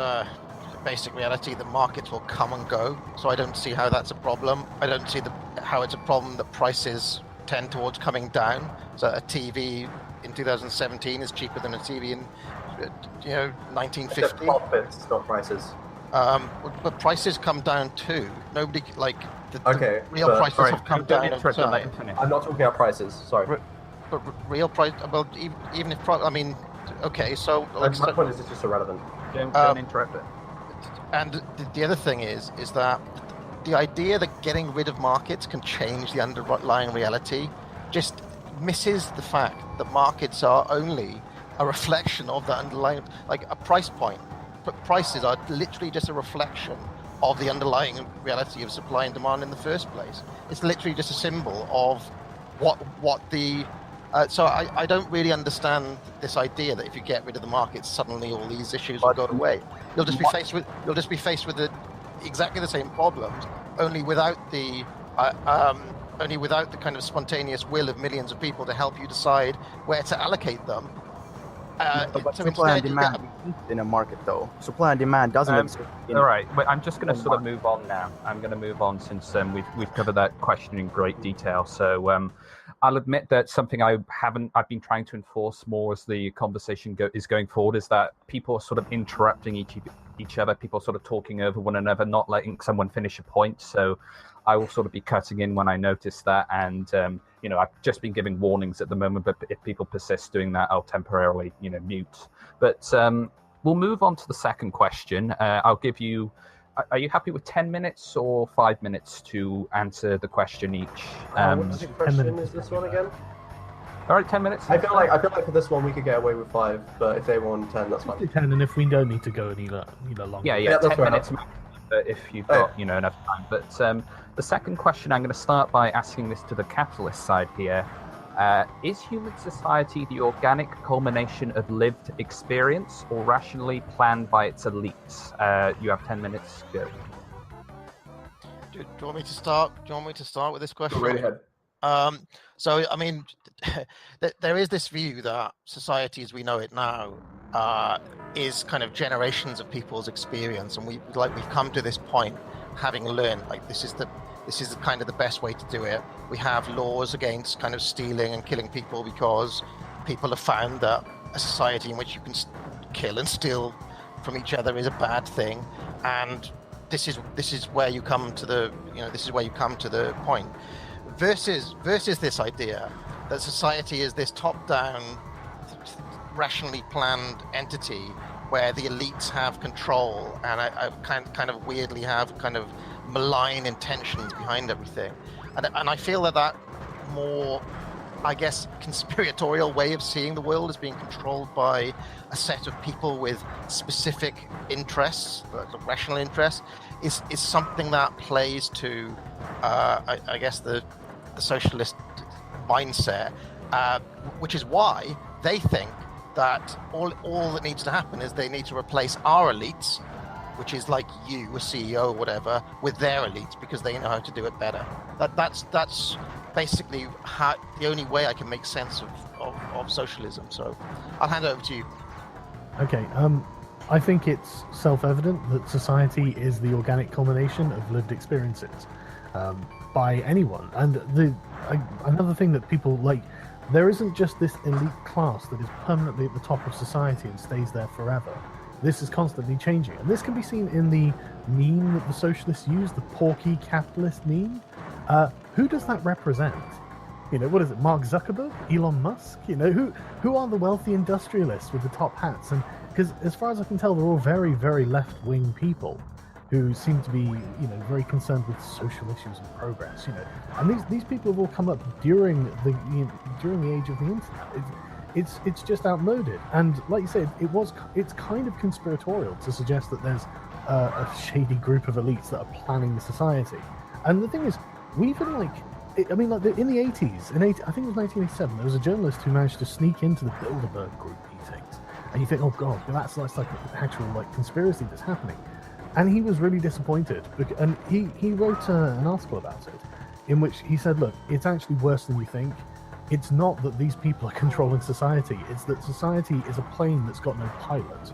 basic reality that markets will come and go. So I don't see how that's a problem. I don't see how it's a problem that prices tend towards coming down. So a TV in 2017 is cheaper than a TV in 1950. Except profits, not prices. But prices come down too. Nobody the real but- prices have come down. over time. I'm not talking about prices. Sorry. But real price. Well, even if okay. So My point is, it's just irrelevant. Don't interrupt it. And the other thing is that the idea that getting rid of markets can change the underlying reality just misses the fact that markets are only a reflection of the underlying, like a price point. But prices are literally just a reflection of the underlying reality of supply and demand in the first place. It's literally just a symbol of what the. So I don't really understand this idea that if you get rid of the markets, suddenly all these issues will go away. You'll just be faced with exactly the same problems, only without the kind of spontaneous will of millions of people to help you decide where to allocate them. But So supply and instead you demand exists in a market, though. Supply and demand doesn't exist. All right, but I'm just going to sort of move on now. I'm going to move on since we've covered that question in great detail. So I'll admit that something I've been trying to enforce more as the conversation is going forward is that people are sort of interrupting each other. People are sort of talking over one another, not letting someone finish a point. So I will sort of be cutting in when I notice that, and I've just been giving warnings at the moment, but if people persist doing that, I'll temporarily mute. But we'll move on to the second question. I'll give you. Are you happy with 10 minutes or 5 minutes to answer the question each? What question is this one again? All right, 10 minutes. I feel like for this one we could get away with 5, but if they want 10, that's fine. 10, and if we don't need to go any longer. Yeah, that's 10 minutes if you've got enough time. But the second question, I'm going to start by asking this to the capitalist side here. Is human society the organic culmination of lived experience or rationally planned by its elites? You have 10 minutes. Go. Do you want me to start? Do you want me to start with this question? Go right ahead. So, I mean, there is this view that society as we know it now is kind of generations of people's experience, and we've come to this point having learned this is kind of the best way to do it. We have laws against kind of stealing and killing people because people have found that a society in which you can kill and steal from each other is a bad thing, and this is where you come to the point. Versus this idea that society is this top-down, rationally planned entity where the elites have control and I kind of weirdly have kind of malign intentions behind everything, and I feel that more, I guess, conspiratorial way of seeing the world as being controlled by a set of people with specific interests, rational interests, is something that plays to I guess the socialist mindset, which is why they think that all that needs to happen is they need to replace our elites, which is like you, a CEO or whatever, with their elites because they know how to do it better. That's basically the only way I can make sense of socialism. So I'll hand it over to you. Okay. I think it's self-evident that society is the organic culmination of lived experiences by anyone. And another thing that people like, there isn't just this elite class that is permanently at the top of society and stays there forever. This is constantly changing. And this can be seen in the meme that the socialists use, the porky capitalist meme. Who does that represent? What is it, Mark Zuckerberg? Elon Musk? Who are the wealthy industrialists with the top hats? And because as far as I can tell, they're all very, very left-wing people who seem to be, very concerned with social issues and progress, And these people have all come up during the age of the internet. It's just outmoded, and like you said, it's kind of conspiratorial to suggest that there's a shady group of elites that are planning the society. And the thing is, we even in the 80s, I think it was 1987, there was a journalist who managed to sneak into the Bilderberg group meetings, and you think, oh god, that's like an actual conspiracy that's happening. And he was really disappointed, and he wrote an article about it, in which he said, look, it's actually worse than you think. It's not that these people are controlling society, it's that society is a plane that's got no pilot.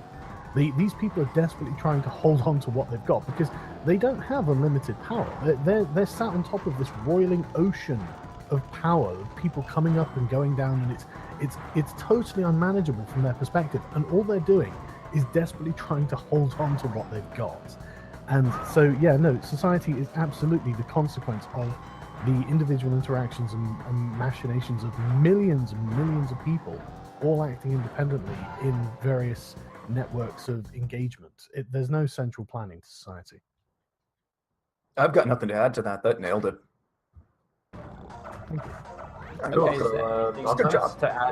These people are desperately trying to hold on to what they've got because they don't have unlimited power. They're sat on top of this roiling ocean of power, of people coming up and going down, and it's totally unmanageable from their perspective. And all they're doing is desperately trying to hold on to what they've got. And so, society is absolutely the consequence of the individual interactions and machinations of millions and millions of people all acting independently in various networks of engagement. There's no central planning to society. I've got nothing to add to that. That nailed it. Thank you. Okay,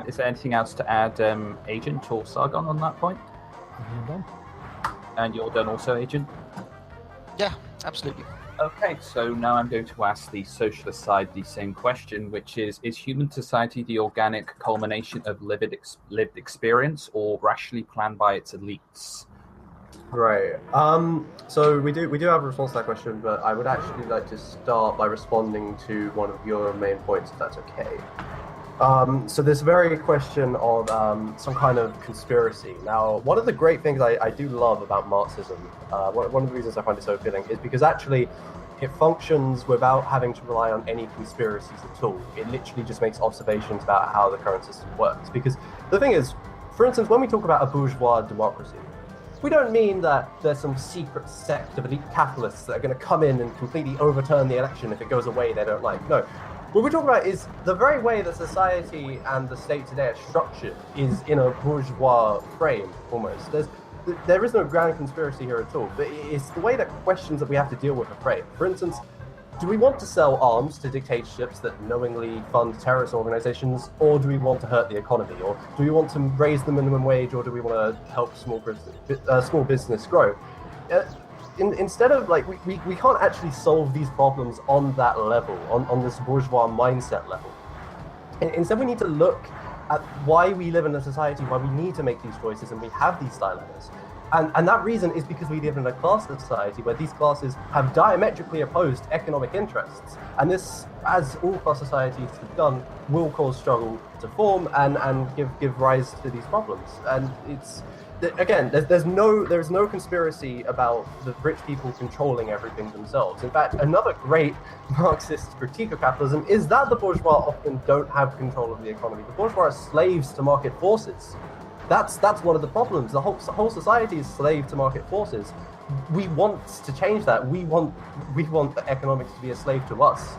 is there anything else to add, Agent or Sargon, on that point? I'm done. And you're done also, Agent? Yeah, absolutely. Okay, so now I'm going to ask the socialist side the same question, which is human society the organic culmination of lived experience or rationally planned by its elites? Right. So we do have a response to that question, but I would actually like to start by responding to one of your main points, if that's okay. So this very question of some kind of conspiracy. Now, one of the great things I do love about Marxism, one of the reasons I find it so appealing, is because actually it functions without having to rely on any conspiracies at all. It literally just makes observations about how the current system works. Because the thing is, for instance, when we talk about a bourgeois democracy, we don't mean that there's some secret sect of elite capitalists that are going to come in and completely overturn the election if it goes away they don't like. No. What we're talking about is the very way that society and the state today are structured is in a bourgeois frame, almost. There is no grand conspiracy here at all, but it's the way that questions that we have to deal with are framed. For instance, do we want to sell arms to dictatorships that knowingly fund terrorist organizations, or do we want to hurt the economy? Or do we want to raise the minimum wage, or do we want to help small business grow? Instead of, we can't actually solve these problems on that level, on this bourgeois mindset level. Instead, we need to look at why we live in a society, why we need to make these choices, and we have these dilemmas. And that reason is because we live in a class society where these classes have diametrically opposed economic interests. And this, as all class societies have done, will cause struggle to form and give rise to these problems. And it's, again, there is no conspiracy about the rich people controlling everything themselves. In fact, another great Marxist critique of capitalism is that the bourgeois often don't have control of the economy. The bourgeois are slaves to market forces. That's one of the problems. The whole society is slave to market forces. We want to change that. We want economics to be a slave to us.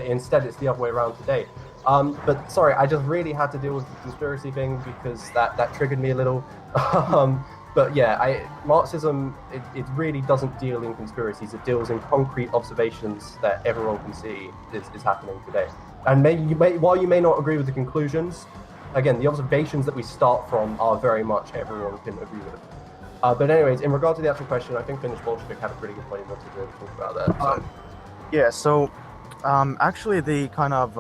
Instead, it's the other way around today. But sorry, I just really had to deal with the conspiracy thing because that triggered me a little. But yeah, Marxism, it really doesn't deal in conspiracies. It deals in concrete observations that everyone can see is happening today. And while you may not agree with the conclusions, again, the observations that we start from are very much everyone can agree with. But anyways, in regard to the actual question, I think Finnish Bolshevik had a pretty good point he wanted to talk about that. So. Actually, the kind of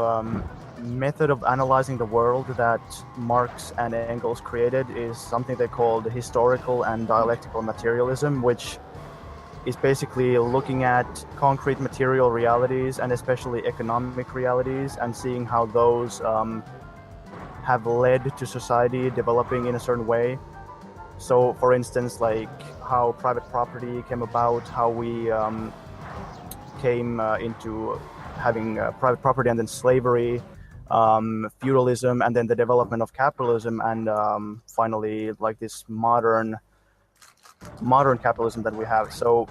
method of analyzing the world that Marx and Engels created is something they called historical and dialectical materialism, which is basically looking at concrete material realities and especially economic realities and seeing how those have led to society developing in a certain way. So, for instance, like how private property came about, how we came into having private property and then slavery, feudalism, and then the development of capitalism, and finally like this modern capitalism that we have. So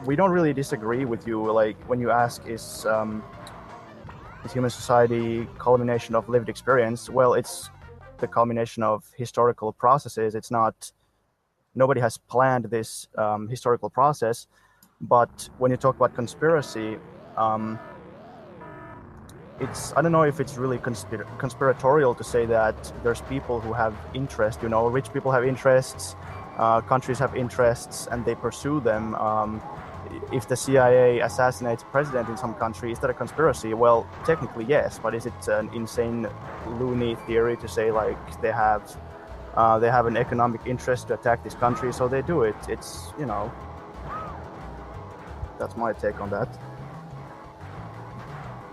we don't really disagree with you. Like when you ask, is human society culmination of lived experience? Well, it's the culmination of historical processes. It's not, nobody has planned this historical process. But when you talk about conspiracy, I don't know if it's really conspiratorial to say that there's people who have interest. Rich people have interests, countries have interests, and they pursue them. If the CIA assassinates a president in some country, is that a conspiracy? Well, technically yes, but is it an insane, loony theory to say like they have an economic interest to attack this country, so they do it? It's that's my take on that.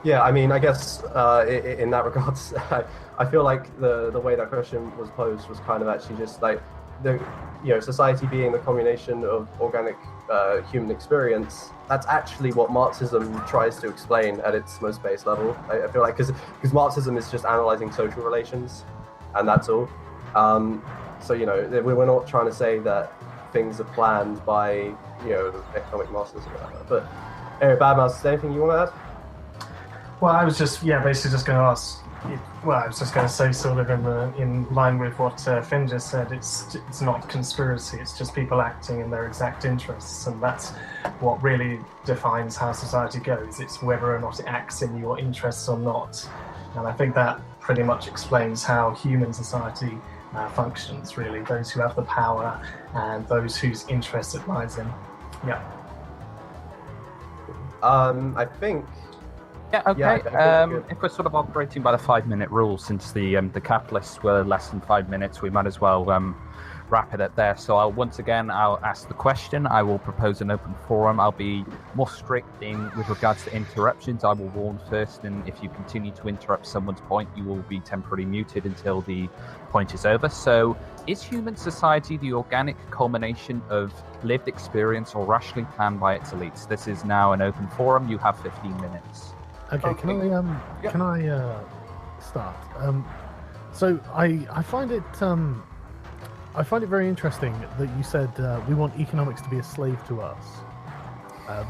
Yeah, I mean, I guess in that regards, I feel like the way that question was posed was kind of actually just like society being the combination of organic human experience. That's actually what Marxism tries to explain at its most base level. I feel like because Marxism is just analyzing social relations, and that's all. So we're not trying to say that things are planned by economic masters or whatever. But anyway, Badmouse, is there anything you want to add? Well, I was just basically just going to ask. Well, I was just going to say, sort of in line with what Finn just said. It's not conspiracy. It's just people acting in their exact interests, and that's what really defines how society goes. It's whether or not it acts in your interests or not. And I think that pretty much explains how human society functions. Really, those who have the power and those whose interest it lies in. Yeah. I think. Yeah, okay. If we're sort of operating by the 5-minute rule, since the capitalists were less than 5 minutes, we might as well wrap it up there. So I'll ask the question. I will propose an open forum. I'll be more strict with regards to interruptions. I will warn first, and if you continue to interrupt someone's point, you will be temporarily muted until the point is over. So, is human society the organic culmination of lived experience or rationally planned by its elites? This is now an open forum. You have 15 minutes. Okay, can I start? So I find it very interesting that you said we want economics to be a slave to us. That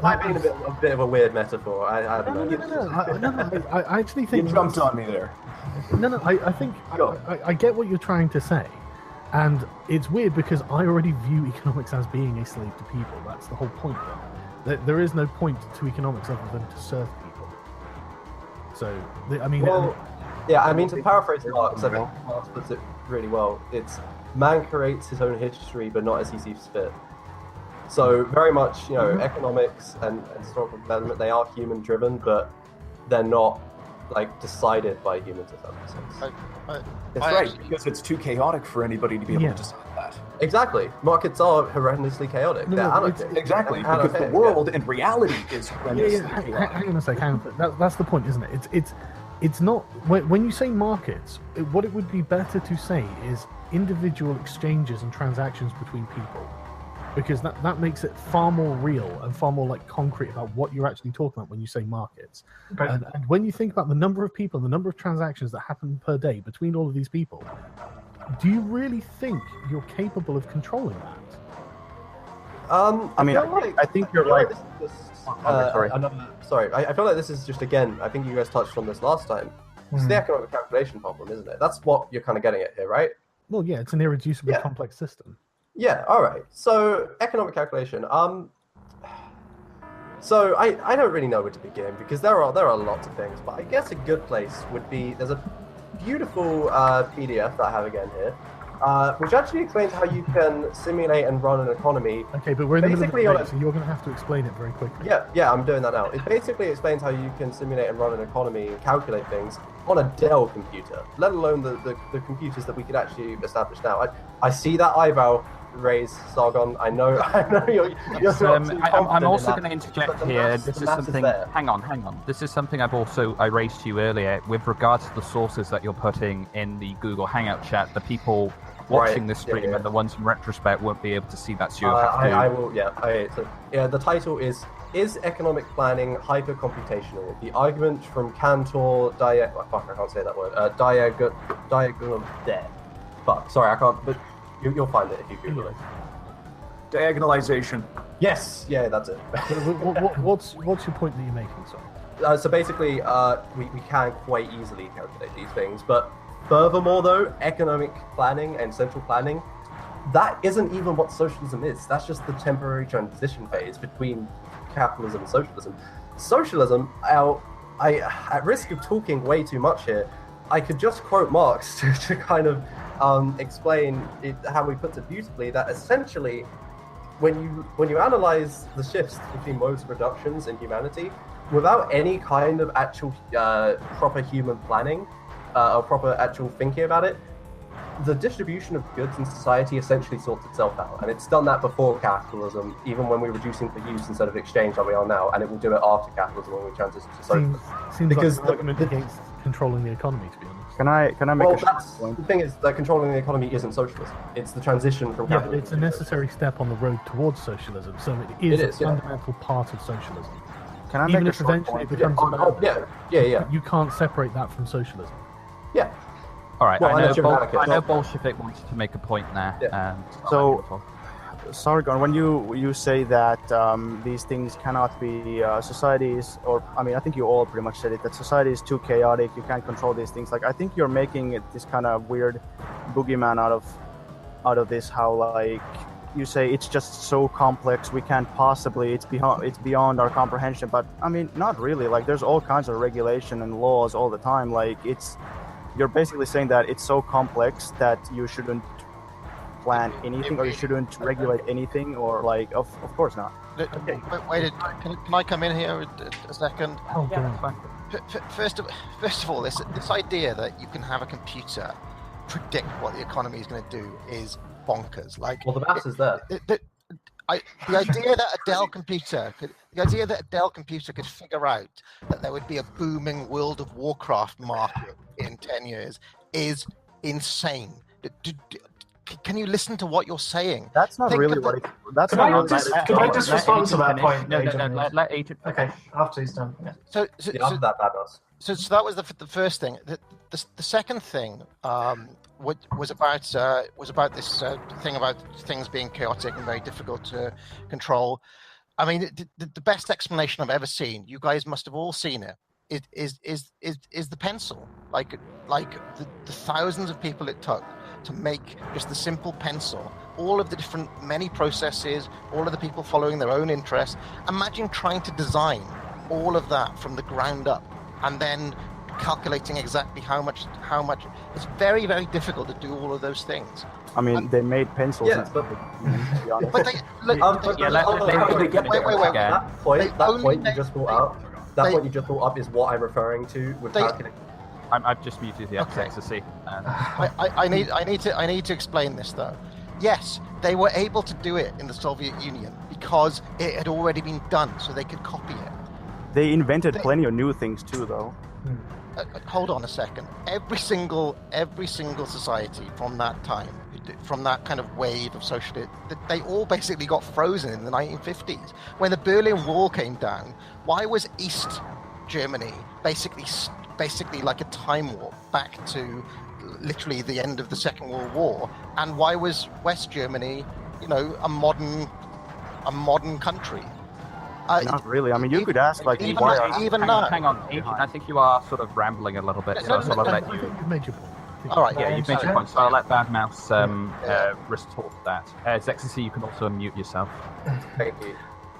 might be a bit of a weird metaphor. I don't know. No. I actually think you jumped on me there. No. I think I get what you're trying to say, and it's weird because I already view economics as being a slave to people. That's the whole point there. There is no point to economics other than to serve people. So, to paraphrase Marx, I think Marx puts it really well. It's man creates his own history, but not as he sees fit. So very much, economics and historical development, they are human driven, but they're not like decided by humans, if that makes sense. That's right, because it's too chaotic for anybody to be able to decide that. Exactly. Markets are horrendously chaotic. They're anarchic. Exactly, because the world and reality is horrendously chaotic. Hang on a second. That's the point, isn't it? It's not... When you say markets, what it would be better to say is individual exchanges and transactions between people. Because that makes it far more real and far more concrete about what you're actually talking about when you say markets. But, and when you think about the number of people, the number of transactions that happen per day between all of these people, do you really think you're capable of controlling that? I think you're right. Sorry, I feel like this is just, again, I think you guys touched on this last time. It's the economic calculation problem, isn't it? That's what you're kind of getting at here, right? Well, yeah, it's an irreducibly complex system. Yeah, all right. So, economic calculation. So I don't really know where to begin because there are lots of things, but I guess a good place would be there's a beautiful PDF that I have again here, which actually explains how you can simulate and run an economy. Okay, but we're in the middle of the debate, so you're going to have to explain it very quickly. Yeah, I'm doing that now. It basically explains how you can simulate and run an economy and calculate things on a Dell computer, let alone the computers that we could actually establish now. I see that eyebrow raise, Sargon. I know you're I'm also going to interject here. This is something. Hang on. This is something I raised to you earlier with regards to the sources that you're putting in the Google Hangout chat. The people watching this stream and the ones in retrospect won't be able to see that. So you have to. I will. The title is economic planning hyper-computational? The argument from Cantor I can't say that word. Diagonal. Fuck. Sorry, I can't. But you'll find it if you Google it. Diagonalization. Yes, that's it. What's your point that you're making? Sorry. So basically, we can quite easily calculate these things, but furthermore, though, economic planning and central planning that isn't even what socialism is. That's just the temporary transition phase between capitalism and socialism. Socialism, at risk of talking way too much here, I could just quote Marx to kind of explain how he puts it beautifully, that essentially when you analyze the shifts between modes of productions in humanity, without any kind of actual proper human planning or proper actual thinking about it, the distribution of goods in society essentially sorts itself out. And it's done that before capitalism, even when we're reducing for use instead of exchange like we are now, and it will do it after capitalism when we transition to socialism. Seems Because like an argument against controlling the economy, to be honest. Can I make a that's point? the thing is that controlling the economy isn't socialism. It's the transition from Yeah, but capitalism. it's a necessary step on the road towards socialism, so it is It is, a yeah. fundamental part of socialism. Can I Even make a if short eventually point? it becomes Yeah. you can't separate that from socialism. Yeah. All right, Well, I know, unless you're an anarchist. I know Bolshevik wants to make a point there. Yeah. So- Sargon, when you say that these things cannot be societies, or I mean, I think you all pretty much said it, that society is too chaotic, you can't control these things. Like, I think you're making it this kind of weird boogeyman out of this. How, like, you say it's just so complex, we can't possibly, it's beyond our comprehension. But I mean, not really. Like, there's all kinds of regulation and laws all the time. Like, you're basically saying that it's so complex that you shouldn't plan anything, or you shouldn't regulate anything, or like, of course not. Wait, can I come in here a second? Oh, go Yeah, on. fine. First of all, this idea that you can have a computer predict what the economy is going to do is bonkers. Like, Well, the maths is there. the idea that a Dell computer could figure out that there would be a booming World of Warcraft market in 10 years is insane. Can you listen to what you're saying? That's not Think really of what it. it. That's Could not I really just- what it- could I just Let respond to Agent that finish. point, No, Agent? let Agent finish. Okay, after he's done. Yeah. So After that, Badmouse. So that was the first thing. The second thing was about this thing about things being chaotic and very difficult to control. I mean, the best explanation I've ever seen, you guys must have all seen it, is the pencil. Like the thousands of people it took to make just the simple pencil, all of the different many processes, all of the people following their own interests. Imagine trying to design all of that from the ground up and then calculating exactly how much. It's very, very difficult to do all of those things. I mean, they made pencils. Yeah, and but- stuff, to be honest. But they, look, But Yeah, let- hold on, let- hold on. let- get wait, there wait. again. That point only you just brought up. That they- point you just brought up is what I'm referring to with They- calculating. I've just muted the Okay. ecstasy. I need to explain this though. Yes, they were able to do it in the Soviet Union because it had already been done, so they could copy it. They invented plenty of new things too, though. Hold on a second. Every single society from that time, from that kind of wave of socialism, they all basically got frozen in the 1950s. When the Berlin Wall came down, why was East Germany basically like a time warp back to literally the end of the Second World War? And why was West Germany, a modern country? Not really. I mean, you could ask, like, even why that- are- even hang that. on, hang on. Agent, I think you are sort of rambling a little bit, so I'll let I you. think you've made your point. I think All right. Yeah, you've made your point, so I'll let Bad Mouse Yeah. retort that. Zexy, you can also unmute yourself. Thank you.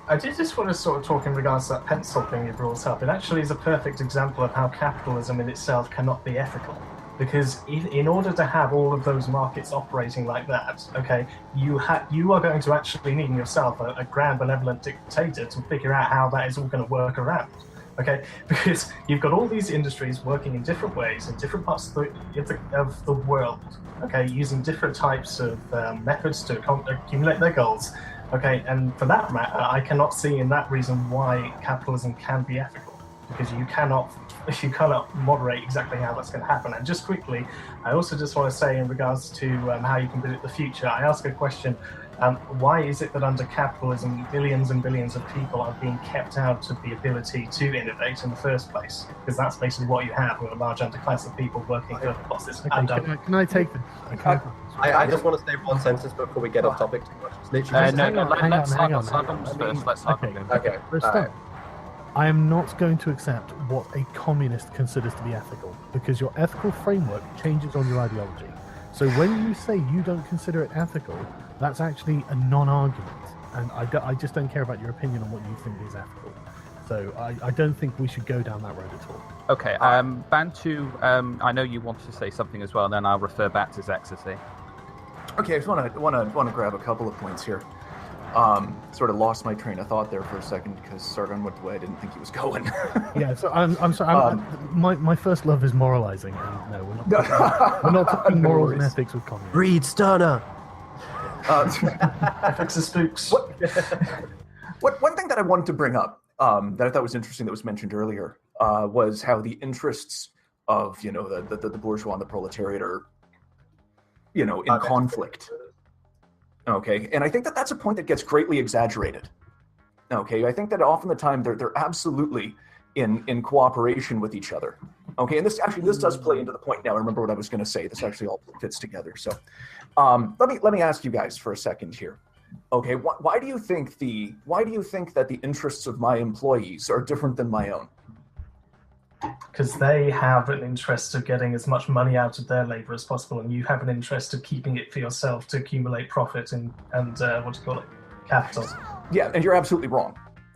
I did just want to sort of talk in regards to that pencil thing you brought up. It actually is a perfect example of how capitalism in itself cannot be ethical. Because in order to have all of those markets operating like that, okay, you are going to actually need yourself a grand benevolent dictator to figure out how that is all going to work around. Okay, because you've got all these industries working in different ways in different parts of the world. Okay, using different types of methods to accumulate their goals. Okay, and for that matter, I cannot see in that reason why capitalism can be ethical, because you cannot moderate exactly how that's going to happen. And just quickly, I also just want to say in regards to how you can predict the future, I ask a question. Why is it that under capitalism, billions and billions of people are being kept out of the ability to innovate in the first place? Because that's basically what you have with a large underclass of people working for bosses. And Can I take this? I just want to say one sentence before we get off topic too much. It's literally just- No, hang let's on, hang on. Sargon first. Let's Sargon go. Okay. For a start, I am not going to accept what a communist considers to be ethical, because your ethical framework changes on your ideology. So when you say you don't consider it ethical, that's actually a non-argument, and I just don't care about your opinion on what you think is ethical. So I don't think we should go down that road at all. Okay, Bantu, I know you want to say something as well, and then I'll refer back to Zexity. Okay, I just want to grab a couple of points here. Sort of lost my train of thought there for a second because Sargon went the way I didn't think he was going. Yeah, so I'm sorry. My first love is moralizing, and no, we're not talking morals and ethics with communism. Breed Sterner. Ethics of spooks. One thing that I wanted to bring up that I thought was interesting that was mentioned earlier was how the interests of the bourgeois and the proletariat are in conflict. Okay, and I think that that's a point that gets greatly exaggerated. Okay, I think that often the time they're absolutely in cooperation with each other. Okay, and this does play into the point now. I remember what I was going to say. This actually all fits together. So, let me ask you guys for a second here. Okay, why do you think that the interests of my employees are different than my own? Because they have an interest of getting as much money out of their labor as possible, and you have an interest of keeping it for yourself to accumulate profit and capital. Yeah, and you're absolutely wrong.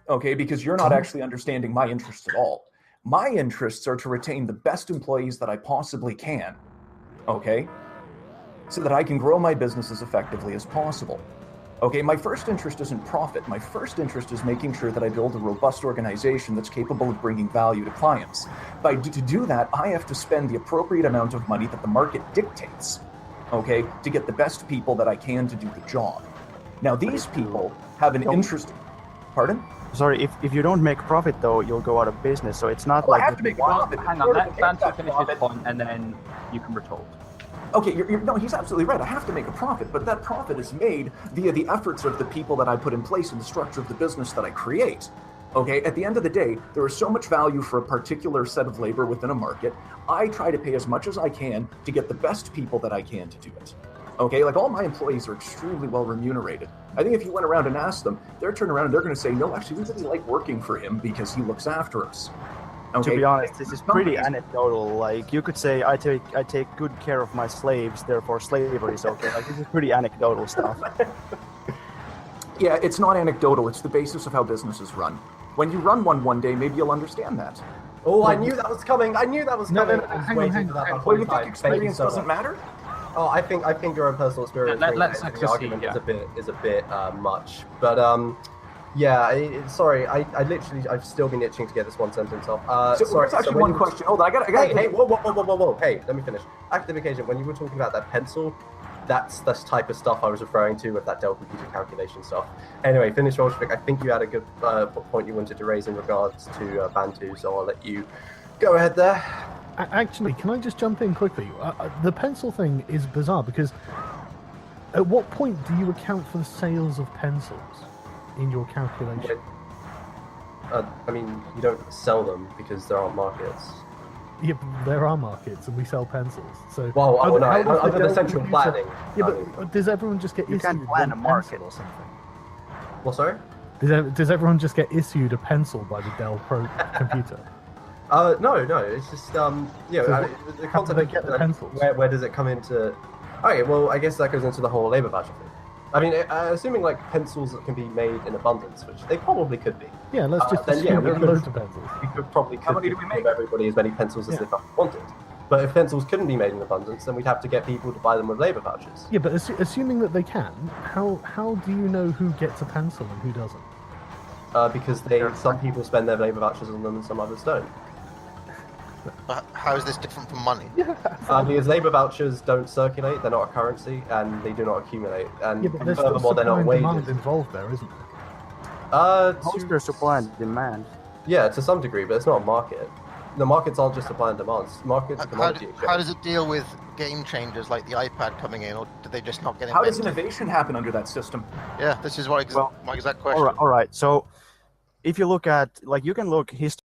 Okay, because you're not actually understanding my interests at all. My interests are to retain the best employees that I possibly can. Okay, so that I can grow my business as effectively as possible. Okay, my first interest isn't profit. My first interest is making sure that I build a robust organization that's capable of bringing value to clients. To do that, I have to spend the appropriate amount of money that the market dictates, okay, to get the best people that I can to do the job. Now, these people have an interest... Pardon? Sorry, if you don't make profit, though, you'll go out of business, so it's not well, like... I have to make profit. Hang on, let Bantu finish his point, and then you can retort. Okay, no, he's absolutely right. I have to make a profit, but that profit is made via the efforts of the people that I put in place in the structure of the business that I create. Okay, at the end of the day, there is so much value for a particular set of labor within a market. I try to pay as much as I can to get the best people that I can to do it. Okay, like all my employees are extremely well remunerated. I think if you went around and asked them, they're turning around and they're going to say, no, actually, we really like working for him because he looks after us. Okay. To be honest, this is pretty anecdotal. Like, you could say, I take good care of my slaves, therefore slavery is okay. Like, this is pretty anecdotal stuff. Yeah, it's not anecdotal. It's the basis of how businesses run. When you run one day, maybe you'll understand that. Oh, I knew that was coming. I was waiting for that. Well, you think experience doesn't matter? Oh, I think your own personal experience. The argument is a bit much, but yeah. Sorry, I've still been itching to get this one sentence off. Sorry, it's actually one question. Hold on, I got. Hey, whoa! Hey, let me finish. Active occasion. When you were talking about that pencil, that's the type of stuff I was referring to with that Dell computer calculation stuff. Anyway, finish, Rolshvik. I think you had a good point you wanted to raise in regards to Bantu, so I'll let you go ahead there. Actually, can I just jump in quickly? The pencil thing is bizarre because at what point do you account for the sales of pencils in your calculation? I mean, you don't sell them because there aren't markets. Yeah, but there are markets and we sell pencils. So well, under the central planning. Yeah, but does everyone just get issued a market or something? Well, sorry? Does everyone just get issued a pencil by the Dell Pro computer? No, it's just the concept they get the pencils? Where does it come into? Okay, well, I guess that goes into the whole labor voucher thing. I mean, assuming like pencils that can be made in abundance, which they probably could be. Yeah, let's just assume there are loads of pencils. We could probably give everybody as many pencils as they wanted. But if pencils couldn't be made in abundance, then we'd have to get people to buy them with labor vouchers. Yeah, but assuming that they can, how do you know who gets a pencil and who doesn't? Because some people spend their labor vouchers on them and some others don't. But how is this different from money? Because labor vouchers don't circulate, they're not a currency, and they do not accumulate. And there's furthermore, they're not wages. Demand involved there, isn't there? There's supply and demand. Yeah, to some degree, but it's not a market. The markets aren't just supply and demand. Markets are commodity exchange. How does it deal with game changers like the iPad coming in, or do they just not get invented? How does innovation happen under that system? Yeah, this is my exact question. All right. So if you look at, like, you can look history.